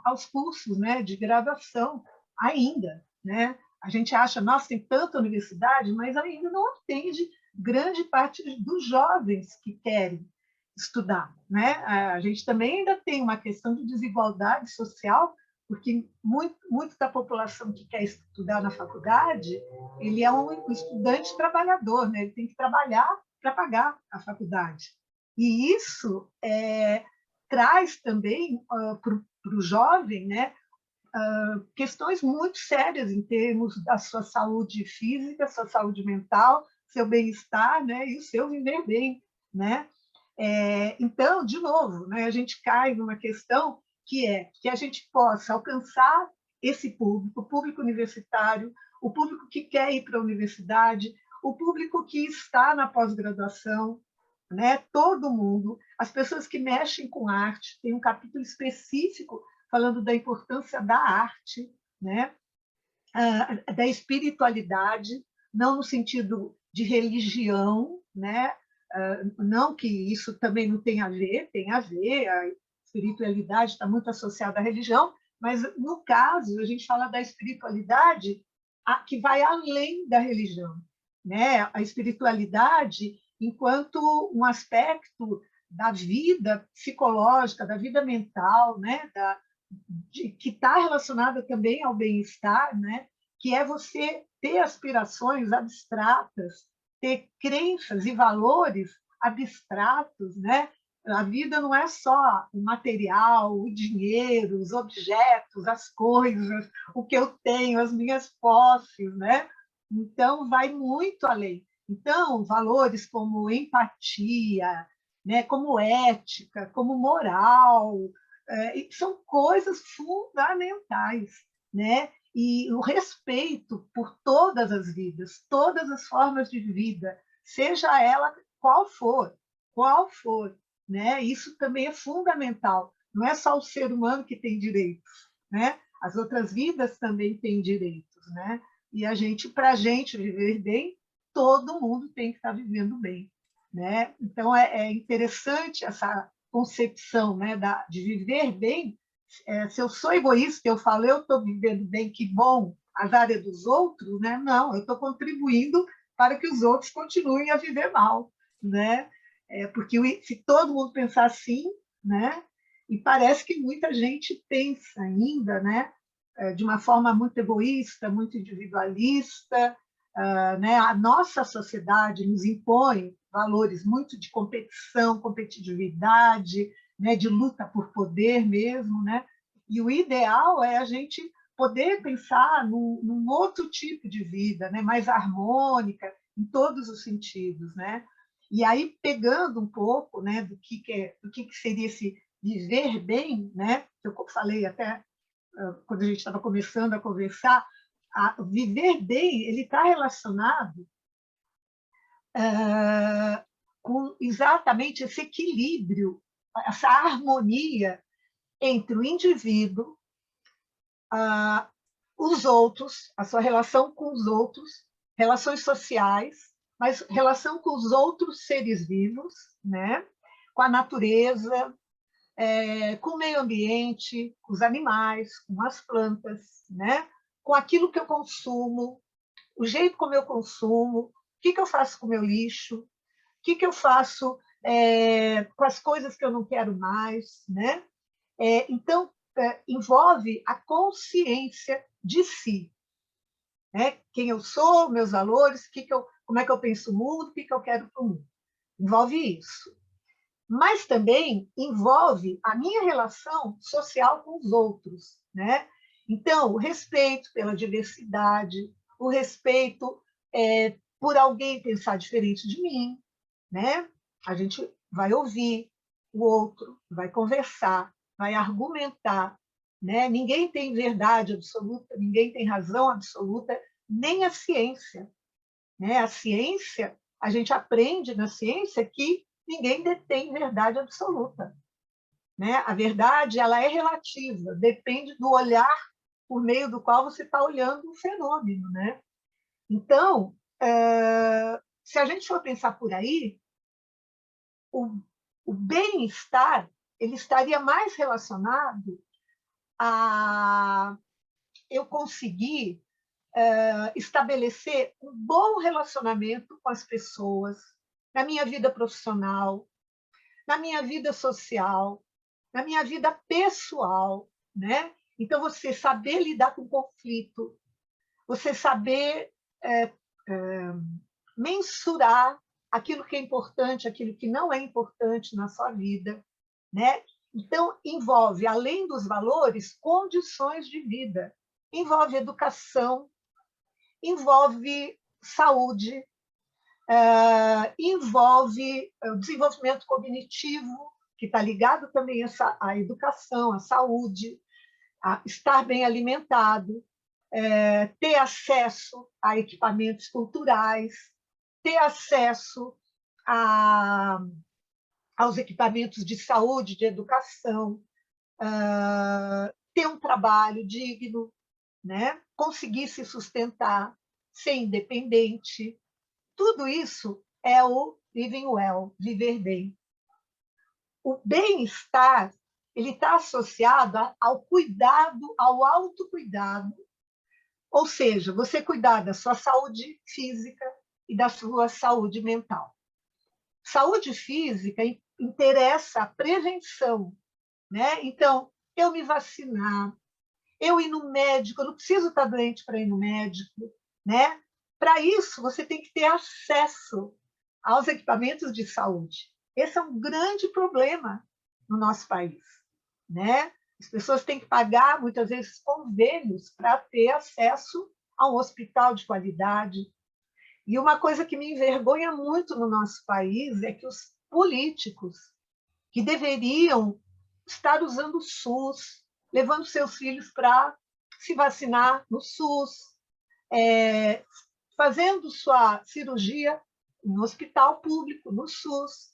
aos cursos, né, de graduação, ainda. Né? A gente acha, nossa, tem tanta universidade, mas ainda não atende grande parte dos jovens que querem estudar. Né? A gente também ainda tem uma questão de desigualdade social, porque muito da população que quer estudar na faculdade, ele é um estudante trabalhador, né? Ele tem que trabalhar para pagar a faculdade. E isso traz também para o jovem, né, questões muito sérias em termos da sua saúde física, sua saúde mental, seu bem-estar, né, e o seu viver bem. Né? Então, de novo, né, a gente cai numa questão que é que a gente possa alcançar esse público, o público universitário, o público que quer ir para a universidade, o público que está na pós-graduação, né, todo mundo, as pessoas que mexem com arte, tem um capítulo específico falando da importância da arte, né, da espiritualidade, não no sentido de religião, né, não que isso também não tenha a ver, tem a ver, a espiritualidade está muito associada à religião, mas, no caso, a gente fala da espiritualidade que vai além da religião. Né? A espiritualidade enquanto um aspecto da vida psicológica, da vida mental, né? Que está relacionada também ao bem-estar, né? Que é você ter aspirações abstratas, ter crenças e valores abstratos, né? A vida não é só o material, o dinheiro, os objetos, as coisas, o que eu tenho, as minhas posses, né? Então, vai muito além. Então, valores como empatia, né? Como ética, como moral, são coisas fundamentais, né? E o respeito por todas as vidas, todas as formas de vida, seja ela qual for, né? Isso também é fundamental. Não é só o ser humano que tem direitos, né? As outras vidas também têm direitos, né? E para a gente viver bem, todo mundo tem que estar vivendo bem, né? Então é interessante essa concepção, né, de viver bem. Se eu sou egoísta, eu falo, eu estou vivendo bem, que bom, azar é dos outros, né? Não, eu estou contribuindo para que os outros continuem a viver mal, né? Porque se todo mundo pensar assim, né? E parece que muita gente pensa ainda, né? De uma forma muito egoísta, muito individualista, né? A nossa sociedade nos impõe valores muito de competição, competitividade, né? De luta por poder mesmo, né? E o ideal é a gente poder pensar num outro tipo de vida, né? Mais harmônica em todos os sentidos, né? E aí pegando um pouco, né? Do que seria esse viver bem, né? Eu falei até quando a gente estava começando a conversar, viver bem, ele está relacionado com exatamente esse equilíbrio, essa harmonia entre o indivíduo, os outros, a sua relação com os outros, relações sociais, mas relação com os outros seres vivos, né? Com a natureza, com o meio ambiente, com os animais, com as plantas, né? Com aquilo que eu consumo, o jeito como eu consumo, o que eu faço com o meu lixo, o que eu faço com as coisas que eu não quero mais, né? Então, envolve a consciência de si, né? Quem eu sou, meus valores, como é que eu penso o mundo, o que eu quero para o mundo. Envolve isso. Mas também envolve a minha relação social com os outros, né? Então, o respeito pela diversidade, o respeito por alguém pensar diferente de mim, né? A gente vai ouvir o outro, vai conversar, vai argumentar, né? Ninguém tem verdade absoluta, ninguém tem razão absoluta, nem a ciência, né? A ciência, a gente aprende na ciência que ninguém detém verdade absoluta, né? A verdade, ela é relativa, depende do olhar por meio do qual você está olhando o fenômeno, né? Então, se a gente for pensar por aí, o bem-estar ele estaria mais relacionado a eu conseguir estabelecer um bom relacionamento com as pessoas, na minha vida profissional, na minha vida social, na minha vida pessoal, né? Então, você saber lidar com conflito, você saber mensurar aquilo que é importante, aquilo que não é importante na sua vida, né? Então, envolve, além dos valores, condições de vida. Envolve educação, envolve saúde, envolve o desenvolvimento cognitivo, que está ligado também à educação, à saúde, a estar bem alimentado, ter acesso a equipamentos culturais, ter acesso aos equipamentos de saúde, de educação, ter um trabalho digno, né? Conseguir se sustentar, ser independente. Tudo isso é o living well, viver bem. O bem-estar ele está associado ao cuidado, ao autocuidado, ou seja, você cuidar da sua saúde física e da sua saúde mental. Saúde física interessa a prevenção, né? Então, eu me vacinar, eu ir no médico, eu não preciso estar doente para ir no médico, né? Para isso, você tem que ter acesso aos equipamentos de saúde. Esse é um grande problema no nosso país, né? As pessoas têm que pagar, muitas vezes, convênios para ter acesso a um hospital de qualidade. E uma coisa que me envergonha muito no nosso país é que os políticos que deveriam estar usando o SUS, levando seus filhos para se vacinar no SUS, fazendo sua cirurgia no hospital público, no SUS.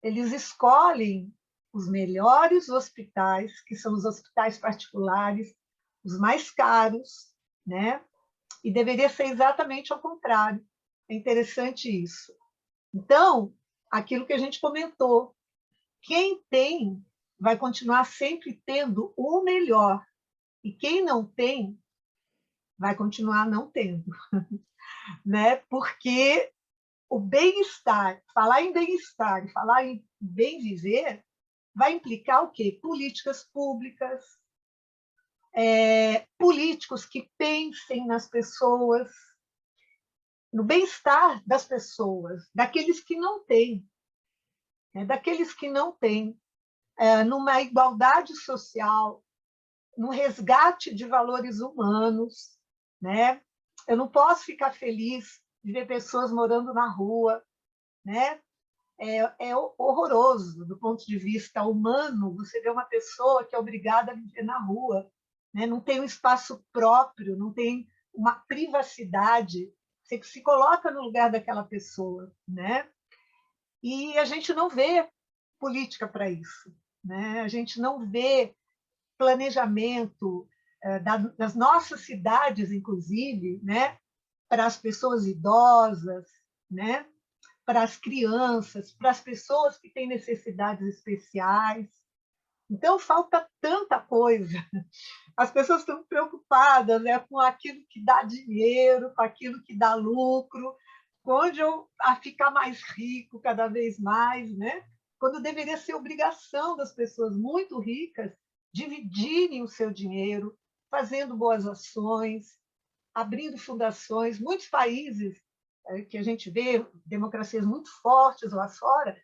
Eles escolhem os melhores hospitais, que são os hospitais particulares, os mais caros, né? E deveria ser exatamente ao contrário. É interessante isso. Então, aquilo que a gente comentou, quem tem vai continuar sempre tendo o melhor, e quem não tem vai continuar não tendo, né? Porque o bem-estar, falar em bem-estar e falar em bem viver, vai implicar o quê? Políticas públicas, políticos que pensem nas pessoas, no bem-estar das pessoas, daqueles que não têm, numa igualdade social, no resgate de valores humanos, né? Eu não posso ficar feliz de ver pessoas morando na rua, né? é horroroso do ponto de vista humano. Você vê uma pessoa que é obrigada a viver na rua, né? Não tem um espaço próprio, não tem uma privacidade. Você se coloca no lugar daquela pessoa, né? E a gente não vê política para isso, né? A gente não vê planejamento das nossas cidades, inclusive, né? Para as pessoas idosas, né? Para as crianças, para as pessoas que têm necessidades especiais. Então, falta tanta coisa. As pessoas estão preocupadas, né, com aquilo que dá dinheiro, com aquilo que dá lucro, onde eu a ficar mais rico cada vez mais, né? Quando deveria ser obrigação das pessoas muito ricas dividirem o seu dinheiro, fazendo boas ações, abrindo fundações. Muitos países que a gente vê, democracias muito fortes lá fora,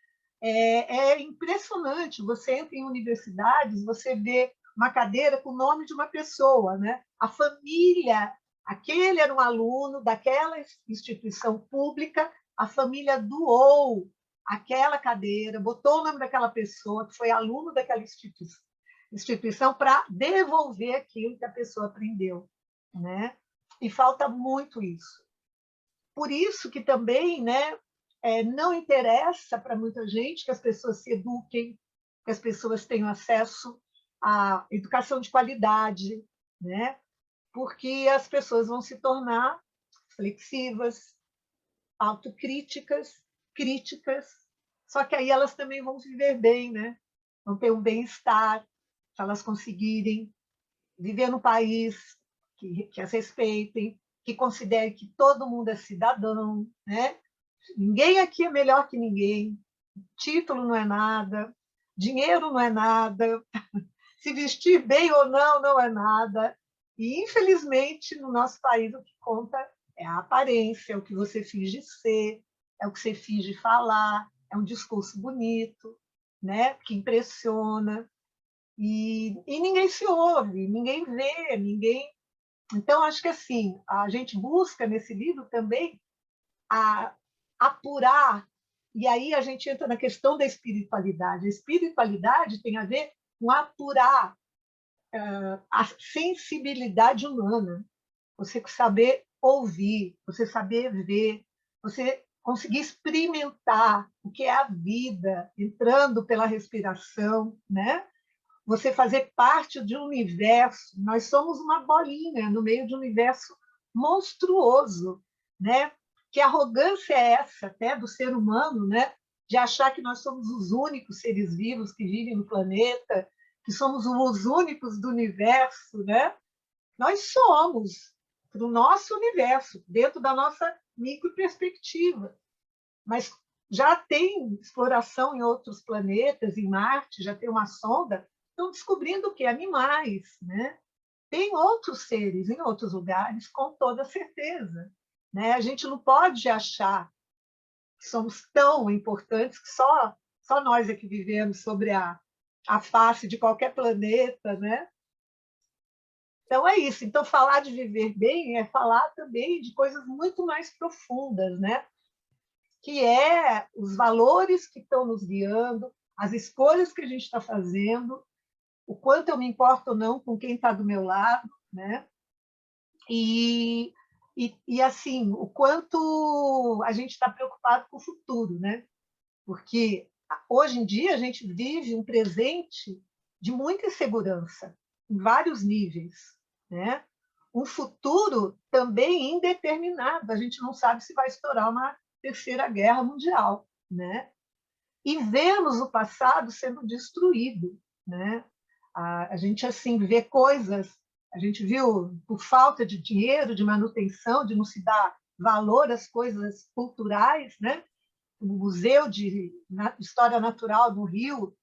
é impressionante. Você entra em universidades, você vê uma cadeira com o nome de uma pessoa, né? A família, aquele era um aluno daquela instituição pública, a família doou aquela cadeira, botou o nome daquela pessoa que foi aluno daquela instituição para devolver aquilo que a pessoa aprendeu, né? E falta muito isso. Por isso que também, né, não interessa para muita gente que as pessoas se eduquem, que as pessoas tenham acesso à educação de qualidade, né? Porque as pessoas vão se tornar flexivas, autocríticas, críticas, só que aí elas também vão viver bem, né? Vão ter um bem-estar, se elas conseguirem viver num país que as respeitem, que considere que todo mundo é cidadão, né? Ninguém aqui é melhor que ninguém, título não é nada, dinheiro não é nada, se vestir bem ou não, não é nada. E, infelizmente, no nosso país, o que conta é a aparência, é o que você finge ser, é o que você finge falar, é um discurso bonito, né? Que impressiona. E ninguém se ouve, ninguém vê, ninguém. Então, acho que assim, a gente busca nesse livro também apurar, e aí a gente entra na questão da espiritualidade. A espiritualidade tem a ver com apurar a sensibilidade humana, você saber ouvir, você saber ver, você conseguir experimentar o que é a vida, entrando pela respiração, né? Você fazer parte de um universo. Nós somos uma bolinha no meio de um universo monstruoso, né? Que arrogância é essa, até do ser humano, né? De achar que nós somos os únicos seres vivos que vivem no planeta, que somos os únicos do universo, né? Nós somos para o nosso universo, dentro da nossa microperspectiva. Mas já tem exploração em outros planetas, em Marte, já tem uma sonda, estão descobrindo o que? Animais, né? Tem outros seres em outros lugares, com toda certeza. Né? A gente não pode achar que somos tão importantes que só nós é que vivemos sobre a face de qualquer planeta, né? Então é isso. Então falar de viver bem é falar também de coisas muito mais profundas, né? Que é os valores que estão nos guiando, as escolhas que a gente está fazendo, o quanto eu me importo ou não com quem está do meu lado, né? E assim, o quanto a gente está preocupado com o futuro, né? Porque hoje em dia a gente vive um presente de muita insegurança, em vários níveis, né? Um futuro também indeterminado, a gente não sabe se vai estourar uma terceira guerra mundial, né? E vemos o passado sendo destruído, né? A gente assim vê coisas, a gente viu por falta de dinheiro, de manutenção, de não se dar valor às coisas culturais, né? O Museu de História Natural do Rio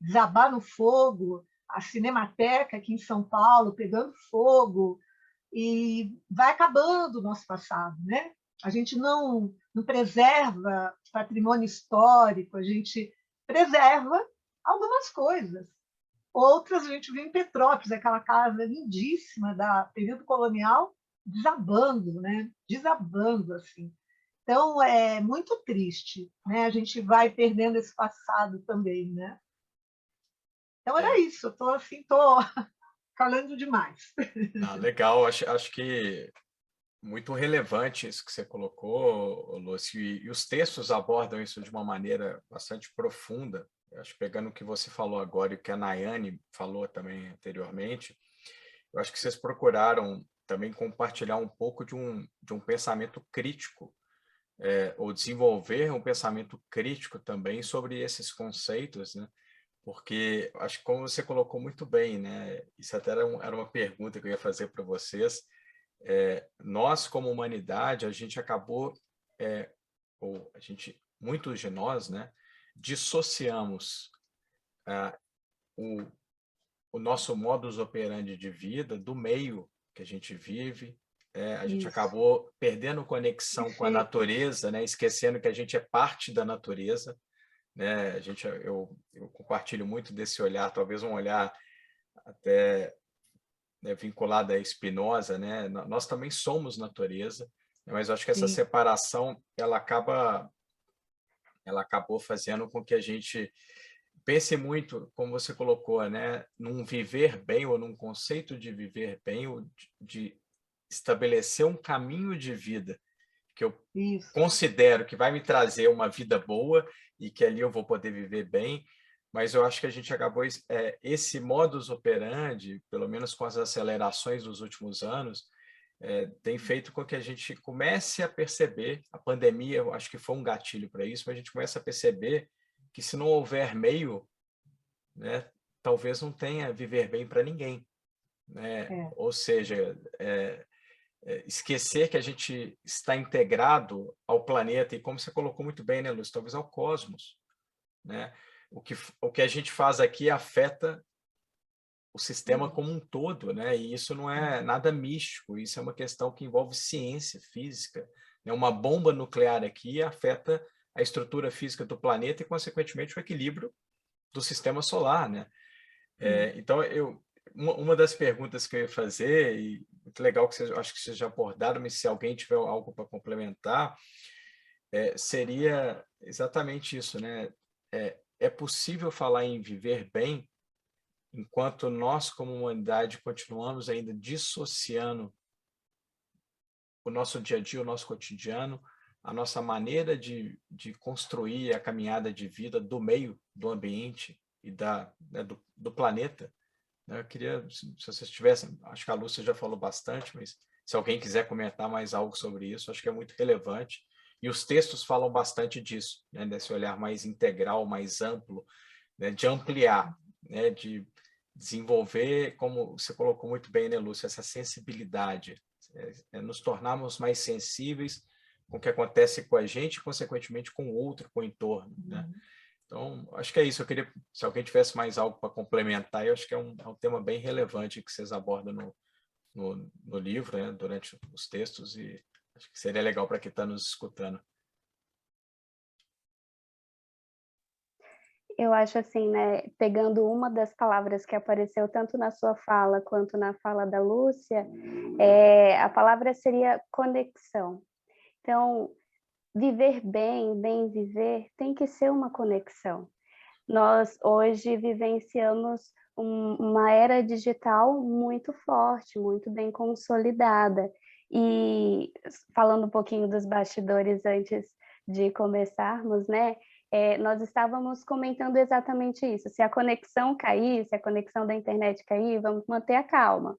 desabar no fogo, a Cinemateca aqui em São Paulo pegando fogo, e vai acabando o nosso passado, né? A gente não preserva patrimônio histórico, a gente preserva algumas coisas. Outras a gente viu em Petrópolis, aquela casa lindíssima da período colonial, desabando, né? Desabando assim. Então, é muito triste, né? A gente vai perdendo esse passado também, né? Então, era isso. Eu tô assim, tô falando demais. Ah, legal, acho que muito relevante isso que você colocou, Lúcio, e os textos abordam isso de uma maneira bastante profunda. Eu acho que pegando o que você falou agora e o que a Nayane falou também anteriormente, eu acho que vocês procuraram também compartilhar um pouco de um pensamento crítico, ou desenvolver um pensamento crítico também sobre esses conceitos, né? Porque acho que como você colocou muito bem, né? Isso até era uma pergunta que eu ia fazer para vocês. Nós, como humanidade, a gente acabou, ou a gente, muitos de nós, né, dissociamos o nosso modus operandi de vida do meio que a gente vive. A gente acabou perdendo conexão com a natureza, né, esquecendo que a gente é parte da natureza, né? Eu compartilho muito desse olhar, talvez um olhar até, né, vinculado a Spinoza, né? Nós também somos natureza, mas eu acho que essa separação ela acabou fazendo com que a gente pense muito, como você colocou, né, num viver bem ou num conceito de viver bem, ou de estabelecer um caminho de vida que eu considero que vai me trazer uma vida boa e que ali eu vou poder viver bem, mas eu acho que a gente acabou, esse modus operandi, pelo menos com as acelerações dos últimos anos, tem feito com que a gente comece a perceber, a pandemia eu acho que foi um gatilho para isso, mas a gente começa a perceber que se não houver meio, né, talvez não tenha viver bem para ninguém, né? Ou seja, esquecer que a gente está integrado ao planeta e, como você colocou muito bem, né, Lúcio, talvez ao cosmos, né? O que a gente faz aqui afeta o sistema como um todo, né? E isso não é nada místico, isso é uma questão que envolve ciência, física, né? Uma bomba nuclear aqui afeta a estrutura física do planeta e, consequentemente, o equilíbrio do sistema solar, né? Então, uma das perguntas que eu ia fazer, e muito legal que acho que vocês já abordaram, mas se alguém tiver algo para complementar, seria exatamente isso, né? É possível falar em viver bem enquanto nós, como humanidade, continuamos ainda dissociando o nosso dia a dia, o nosso cotidiano, a nossa maneira de construir a caminhada de vida do meio, do ambiente e né, do planeta. Eu queria, se vocês tivessem, acho que a Lúcia já falou bastante, mas se alguém quiser comentar mais algo sobre isso, acho que é muito relevante. E os textos falam bastante disso, né, desse olhar mais integral, mais amplo, né, de ampliar, né, de desenvolver, como você colocou muito bem, né, Lúcia, essa sensibilidade, nos tornarmos mais sensíveis com o que acontece com a gente e, consequentemente, com o outro, com o entorno, né? Então, acho que é isso. Eu queria, se alguém tivesse mais algo para complementar, eu acho que é um tema bem relevante que vocês abordam no livro, né, durante os textos, e acho que seria legal para quem está nos escutando. Eu acho assim, né, pegando uma das palavras que apareceu tanto na sua fala quanto na fala da Lúcia, a palavra seria conexão. Então, viver bem, bem viver, tem que ser uma conexão. Nós hoje vivenciamos uma era digital muito forte, muito bem consolidada. E falando um pouquinho dos bastidores antes de começarmos, né? Nós estávamos comentando exatamente isso. Se a conexão cair, se a conexão da internet cair, vamos manter a calma.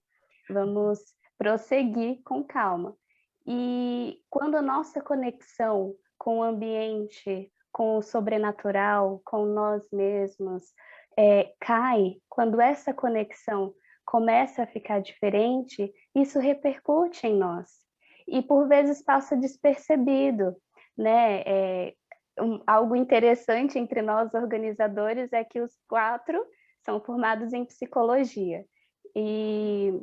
Vamos prosseguir com calma. E quando a nossa conexão com o ambiente, com o sobrenatural, com nós mesmos, cai, quando essa conexão começa a ficar diferente, isso repercute em nós. E por vezes passa despercebido, né? Algo interessante entre nós organizadores é que os 4 são formados em psicologia. E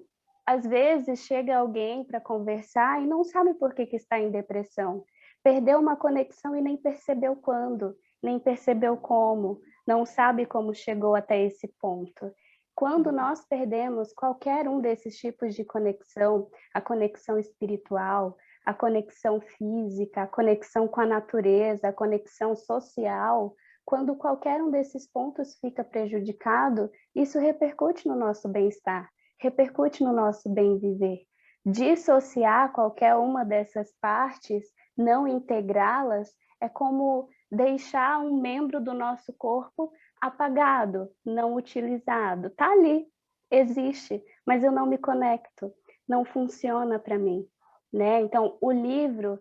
às vezes chega alguém para conversar e não sabe por que está em depressão. Perdeu uma conexão e nem percebeu quando, nem percebeu como, não sabe como chegou até esse ponto. Quando nós perdemos qualquer um desses tipos de conexão, a conexão espiritual, a conexão física, a conexão com a natureza, a conexão social, quando qualquer um desses pontos fica prejudicado, isso repercute no nosso bem-estar, repercute no nosso bem-viver. Dissociar qualquer uma dessas partes, não integrá-las, é como deixar um membro do nosso corpo apagado, não utilizado. Está ali, existe, mas eu não me conecto, não funciona para mim, né? Então, o livro,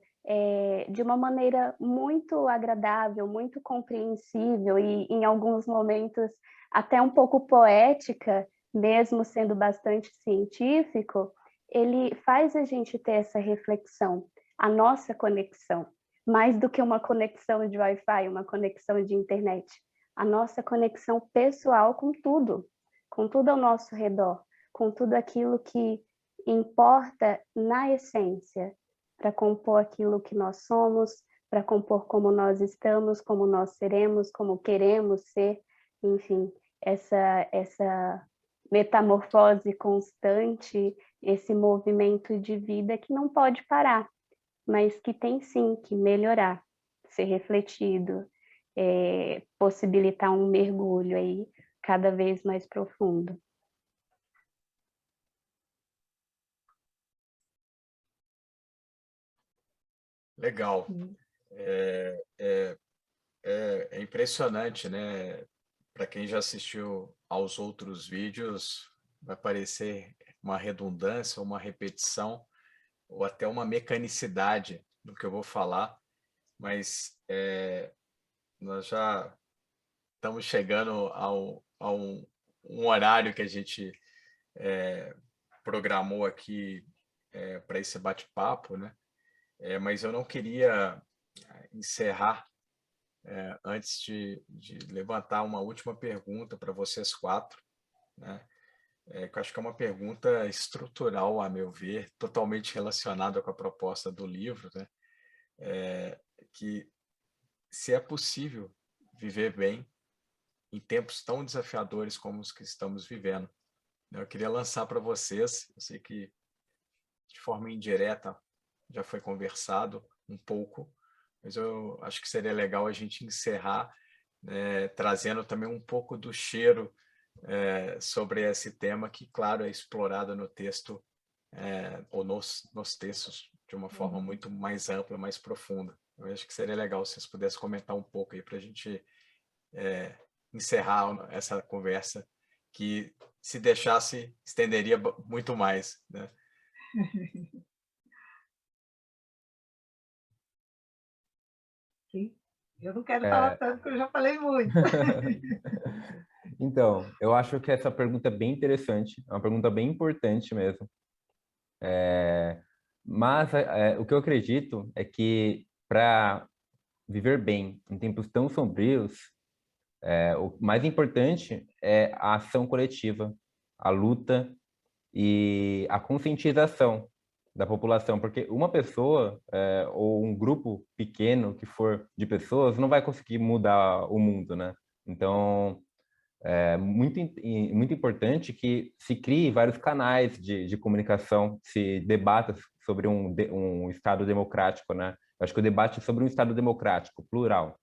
de uma maneira muito agradável, muito compreensível e, em alguns momentos, até um pouco poética, mesmo sendo bastante científico, ele faz a gente ter essa reflexão, a nossa conexão, mais do que uma conexão de Wi-Fi, uma conexão de internet, a nossa conexão pessoal com tudo ao nosso redor, com tudo aquilo que importa na essência, para compor aquilo que nós somos, para compor como nós estamos, como nós seremos, como queremos ser, enfim, essa metamorfose constante, esse movimento de vida que não pode parar, mas que tem sim que melhorar, ser refletido, possibilitar um mergulho aí cada vez mais profundo. Legal. É impressionante, né? Para quem já assistiu aos outros vídeos, vai parecer uma redundância, uma repetição, ou até uma mecanicidade do que eu vou falar, mas nós já estamos chegando a um horário que a gente programou aqui para esse bate-papo, né? Mas eu não queria encerrar antes de levantar uma última pergunta para vocês quatro, né? Que eu acho que é uma pergunta estrutural, a meu ver, totalmente relacionada com a proposta do livro, né? Que se é possível viver bem em tempos tão desafiadores como os que estamos vivendo. Eu queria lançar para vocês, eu sei que de forma indireta já foi conversado um pouco, mas eu acho que seria legal a gente encerrar trazendo também um pouco do cheiro sobre esse tema que, claro, é explorado no texto ou nos textos de uma forma muito mais ampla, mais profunda. Eu acho que seria legal se vocês pudessem comentar um pouco aí para a gente encerrar essa conversa, que se deixasse, estenderia muito mais, né? Eu não quero falar tanto, porque eu já falei muito. Então, eu acho que essa pergunta é bem interessante, é uma pergunta bem importante mesmo. Mas o que eu acredito é que para viver bem em tempos tão sombrios, o mais importante é a ação coletiva, a luta e a conscientização da população, porque uma pessoa ou um grupo pequeno que for de pessoas não vai conseguir mudar o mundo, né? Então, é muito importante que se crie vários canais de comunicação, se debata sobre um Estado democrático, né? Eu acho que o debate sobre um Estado democrático, plural,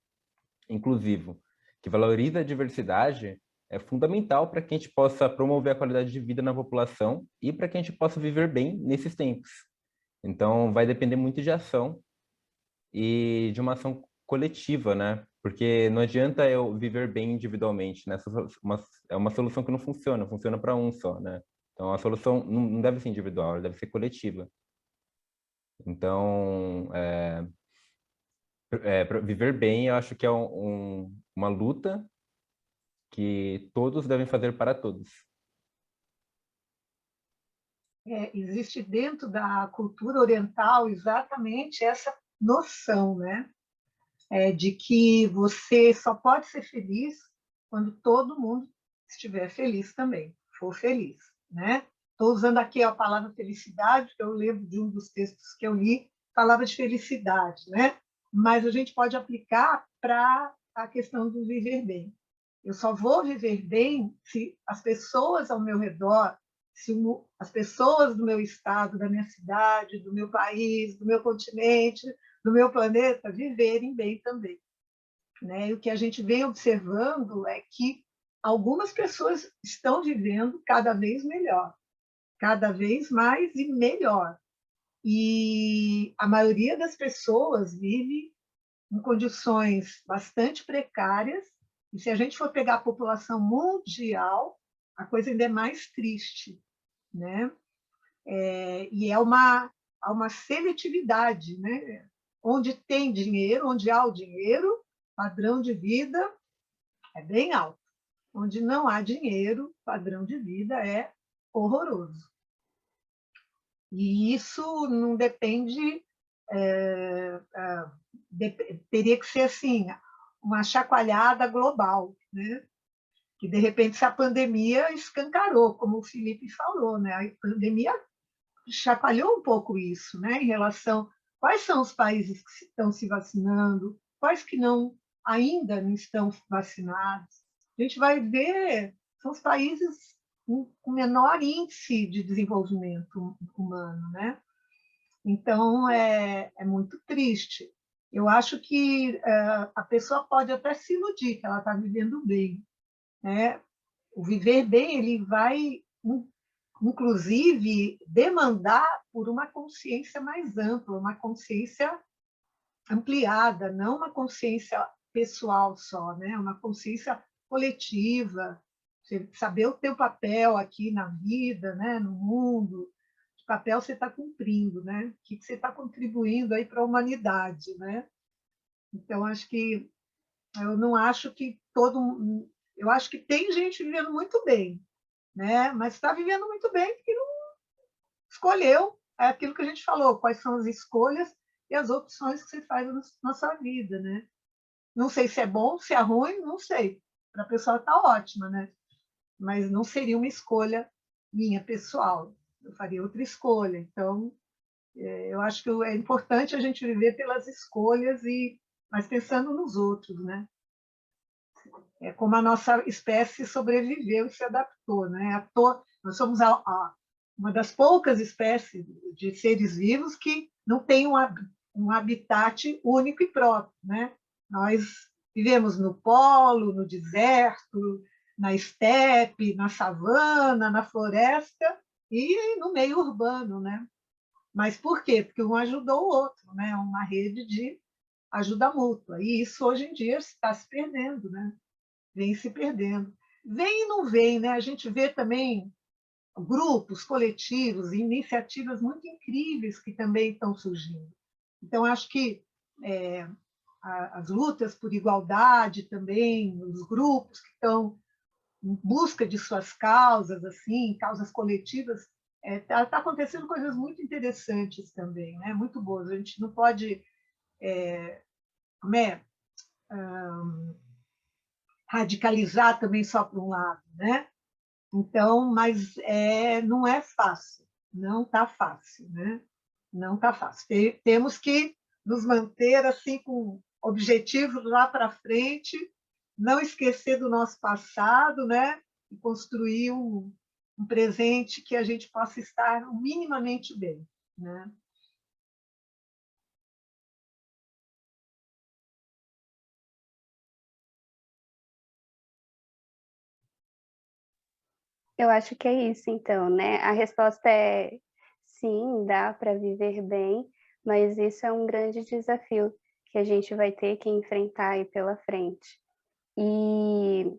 inclusivo, que valoriza a diversidade, é fundamental para que a gente possa promover a qualidade de vida na população e para que a gente possa viver bem nesses tempos. Então, vai depender muito de ação e de uma ação coletiva, né? Porque não adianta eu viver bem individualmente, né? É uma solução que não funciona, funciona para um só, né? Então, a solução não deve ser individual, ela deve ser coletiva. Então, para viver bem, eu acho que é uma luta que todos devem fazer para todos. Existe dentro da cultura oriental exatamente essa noção, né? De que você só pode ser feliz quando todo mundo estiver feliz também, for feliz, né? Estou usando aqui a palavra felicidade, porque eu lembro de um dos textos que eu li, falava de felicidade, né? Mas a gente pode aplicar para a questão do viver bem. Eu só vou viver bem se as pessoas ao meu redor se as pessoas do meu estado, da minha cidade, do meu país, do meu continente, do meu planeta viverem bem também, né? E o que a gente vem observando é que algumas pessoas estão vivendo cada vez melhor, cada vez mais e melhor. E a maioria das pessoas vive em condições bastante precárias, e se a gente for pegar a população mundial, a coisa ainda é mais triste, né? E há uma seletividade, né? Onde tem dinheiro, onde há o dinheiro, padrão de vida é bem alto. Onde não há dinheiro, padrão de vida é horroroso. E isso não depende, teria que ser assim, uma chacoalhada global, né? Que de repente se a pandemia escancarou, como o Felipe falou, né? A pandemia chacoalhou um pouco isso, né? Em relação a quais são os países que estão se vacinando, quais que não ainda não estão vacinados. A gente vai ver, são os países com menor índice de desenvolvimento humano, né? Então, é muito triste. Eu acho que a pessoa pode até se iludir que ela está vivendo bem, né? O viver bem, ele vai, inclusive, demandar por uma consciência mais ampla, uma consciência ampliada, não uma consciência pessoal só, né? Uma consciência coletiva, saber o teu papel aqui na vida, né? No mundo, que papel você está cumprindo, né? O que você está contribuindo aí para a humanidade, né? Então, acho que eu não acho que eu acho que tem gente vivendo muito bem, né? Mas está vivendo muito bem porque não escolheu, é aquilo que a gente falou, quais são as escolhas e as opções que você faz na sua vida, né? Não sei se é bom, se é ruim, não sei. Para a pessoa está ótima, né? Mas não seria uma escolha minha pessoal. Eu faria outra escolha. Então, eu acho que é importante a gente viver pelas escolhas mas pensando nos outros, né? É como a nossa espécie sobreviveu e se adaptou, né? Nós somos uma das poucas espécies de seres vivos que não tem um habitat único e próprio, né? Nós vivemos no polo, no deserto, na estepe, na savana, na floresta e no meio urbano, né? Mas por quê? Porque um ajudou o outro, né? Uma rede de ajuda mútua. E isso hoje em dia está se perdendo, né? Vem se perdendo. Vem e não vem, né? A gente vê também grupos, coletivos, iniciativas muito incríveis que também estão surgindo. Então, acho que as lutas por igualdade também, os grupos que estão em busca de suas causas, assim, causas coletivas, tá acontecendo coisas muito interessantes também, né? Muito boas. A gente não pode, como radicalizar também só para um lado, né? Então, mas não é fácil, não está fácil, né? Não está fácil. Temos que nos manter assim com objetivos lá para frente, não esquecer do nosso passado, né? E construir um presente que a gente possa estar minimamente bem, né? Eu acho que é isso, então, né? A resposta é sim, dá para viver bem, mas isso é um grande desafio que a gente vai ter que enfrentar aí pela frente. E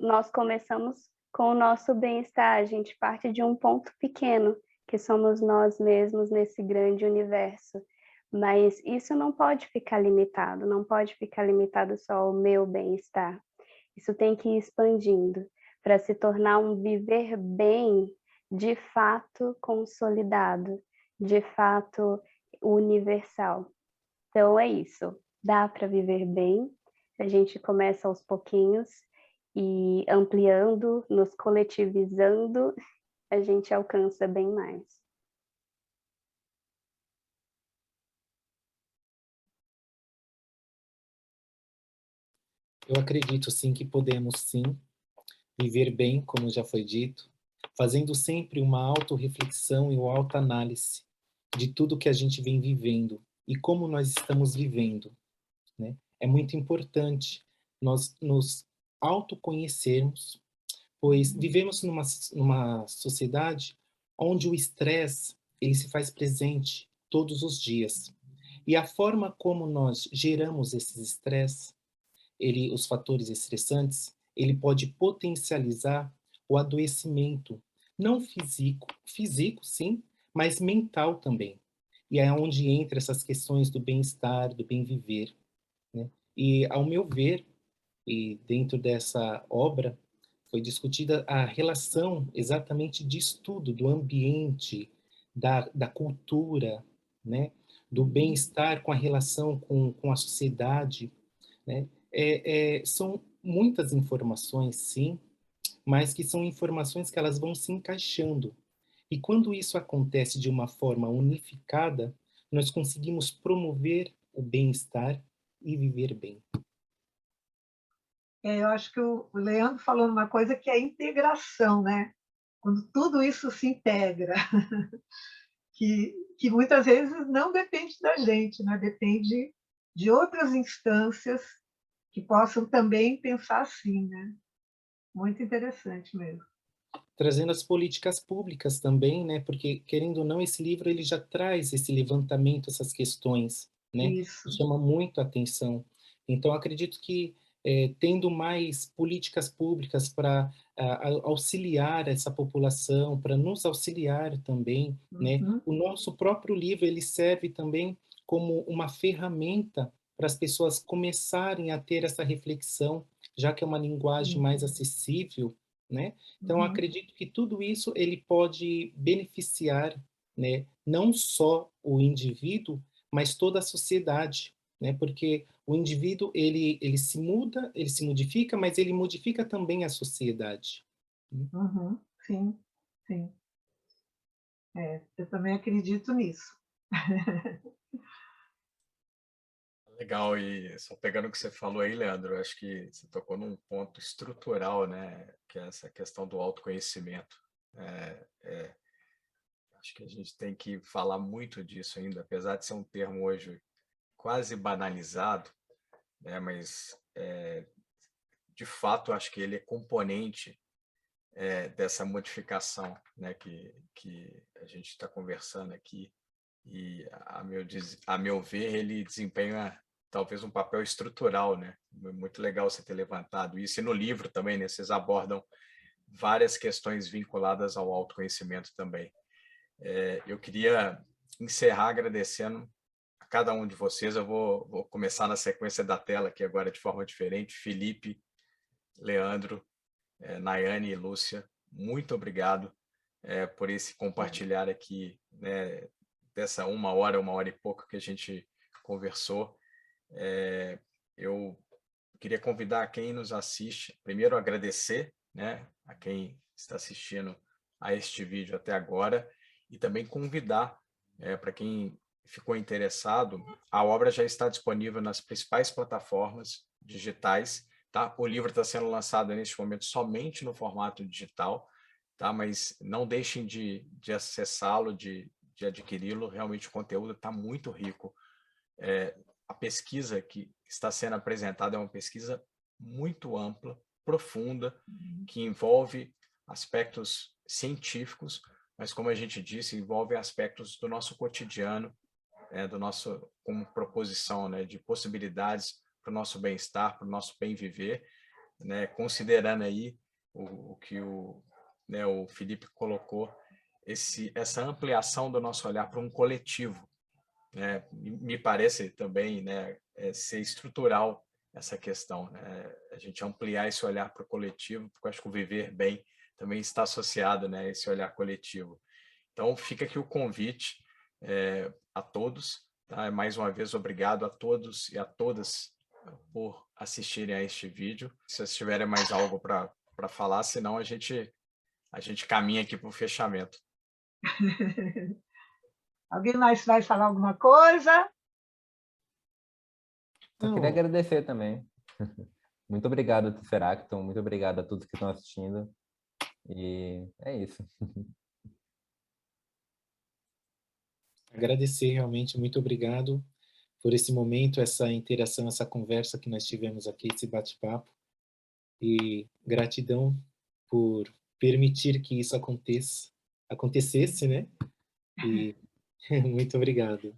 nós começamos com o nosso bem-estar, a gente parte de um ponto pequeno, que somos nós mesmos nesse grande universo. Mas isso não pode ficar limitado, não pode ficar limitado só ao meu bem-estar. Isso tem que ir expandindo para se tornar um viver bem de fato consolidado, de fato universal. Então é isso, dá para viver bem, a gente começa aos pouquinhos e ampliando, nos coletivizando, a gente alcança bem mais. Eu acredito sim que podemos sim viver bem, como já foi dito, fazendo sempre uma autorreflexão e uma autoanálise de tudo que a gente vem vivendo e como nós estamos vivendo, né? É muito importante nós nos autoconhecermos, pois vivemos numa sociedade onde o estresse ele se faz presente todos os dias. E a forma como nós geramos esses estresse, os fatores estressantes, ele pode potencializar o adoecimento, não físico sim, mas mental também. E é onde entra essas questões do bem-estar, do bem-viver, né? E, ao meu ver, e dentro dessa obra, foi discutida a relação exatamente de estudo do ambiente, da cultura, né? Do bem-estar com a relação com a sociedade, né? São muitas informações, sim, mas que são informações que elas vão se encaixando. E quando isso acontece de uma forma unificada, nós conseguimos promover o bem-estar e viver bem. Eu acho que o Leandro falou uma coisa que é a integração, né? Quando tudo isso se integra, que muitas vezes não depende da gente, né? Depende de outras instâncias que possam também pensar assim, né? Muito interessante mesmo. Trazendo as políticas públicas também, né? Porque, querendo ou não, esse livro ele já traz esse levantamento, essas questões, né? Isso. Que chama muito a atenção. Então, acredito que tendo mais políticas públicas para auxiliar essa população, para nos auxiliar também, né? O nosso próprio livro ele serve também como uma ferramenta para as pessoas começarem a ter essa reflexão, já que é uma linguagem mais acessível, né? Então, acredito que tudo isso ele pode beneficiar, né, não só o indivíduo, mas toda a sociedade, né? Porque o indivíduo ele se muda, ele se modifica, mas ele modifica também a sociedade. Sim, sim. Eu também acredito nisso. Legal, e só pegando o que você falou aí, Leandro, acho que você tocou num ponto estrutural, né, que é essa questão do autoconhecimento. Acho que a gente tem que falar muito disso ainda, apesar de ser um termo hoje quase banalizado, né, mas de fato acho que ele é componente dessa modificação, né, que a gente está conversando aqui, e a meu ver ele desempenha talvez um papel estrutural, né? Muito legal você ter levantado isso, e no livro também, né, vocês abordam várias questões vinculadas ao autoconhecimento também. Eu queria encerrar agradecendo a cada um de vocês. Eu vou começar na sequência da tela aqui agora de forma diferente. Felipe, Leandro, Nayane e Lúcia, muito obrigado por esse compartilhar aqui, né, dessa uma hora e pouco que a gente conversou. Eu queria convidar quem nos assiste, primeiro agradecer, né, a quem está assistindo a este vídeo até agora, e também convidar para quem ficou interessado, a obra já está disponível nas principais plataformas digitais, tá? O livro está sendo lançado neste momento somente no formato digital, tá? Mas não deixem de acessá-lo, de adquiri-lo, realmente o conteúdo está muito rico. A pesquisa que está sendo apresentada é uma pesquisa muito ampla, profunda, que envolve aspectos científicos, mas, como a gente disse, envolve aspectos do nosso cotidiano, do nosso, como proposição, né, de possibilidades para o nosso bem-estar, para o nosso bem-viver, né, considerando aí o que o Felipe colocou, essa ampliação do nosso olhar para um coletivo, né? Me parece também, né, ser estrutural essa questão, né? A gente ampliar esse olhar para o coletivo, porque eu acho que o viver bem também está associado, né, a esse olhar coletivo. Então, fica aqui o convite a todos, tá? Mais uma vez, obrigado a todos e a todas por assistirem a este vídeo. Se vocês tiverem mais algo para falar, senão a gente caminha aqui para o fechamento. Alguém mais vai falar alguma coisa? Eu queria agradecer também. Muito obrigado, Tesseracton. Muito obrigado a todos que estão assistindo. E é isso. Agradecer realmente, muito obrigado por esse momento, essa interação, essa conversa que nós tivemos aqui, esse bate-papo. E gratidão por permitir que isso acontecesse, né? E muito obrigado.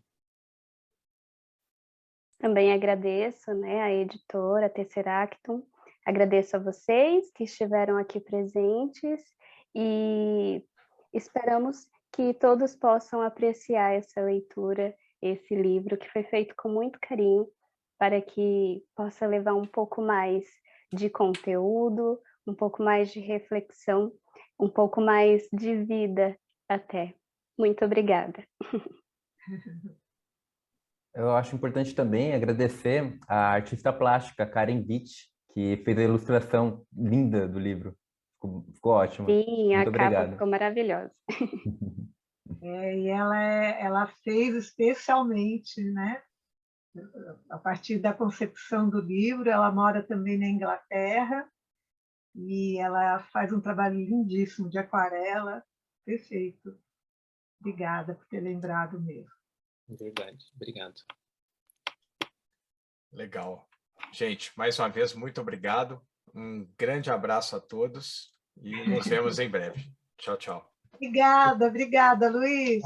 Também agradeço, né, a editora, a Tesseractum, agradeço a vocês que estiveram aqui presentes e esperamos que todos possam apreciar essa leitura, esse livro que foi feito com muito carinho, para que possa levar um pouco mais de conteúdo, um pouco mais de reflexão, um pouco mais de vida até. Muito obrigada. Eu acho importante também agradecer a artista plástica Karen Witt, que fez a ilustração linda do livro. Ficou ótima. Sim, a Muito capa obrigado. ficou maravilhosa. E ela fez especialmente, né? A partir da concepção do livro, ela mora também na Inglaterra e ela faz um trabalho lindíssimo de aquarela, perfeito. Obrigada por ter lembrado mesmo. Verdade, obrigado. Legal. Gente, mais uma vez, muito obrigado. Um grande abraço a todos e nos vemos em breve. Tchau, tchau. Obrigada, Luiz.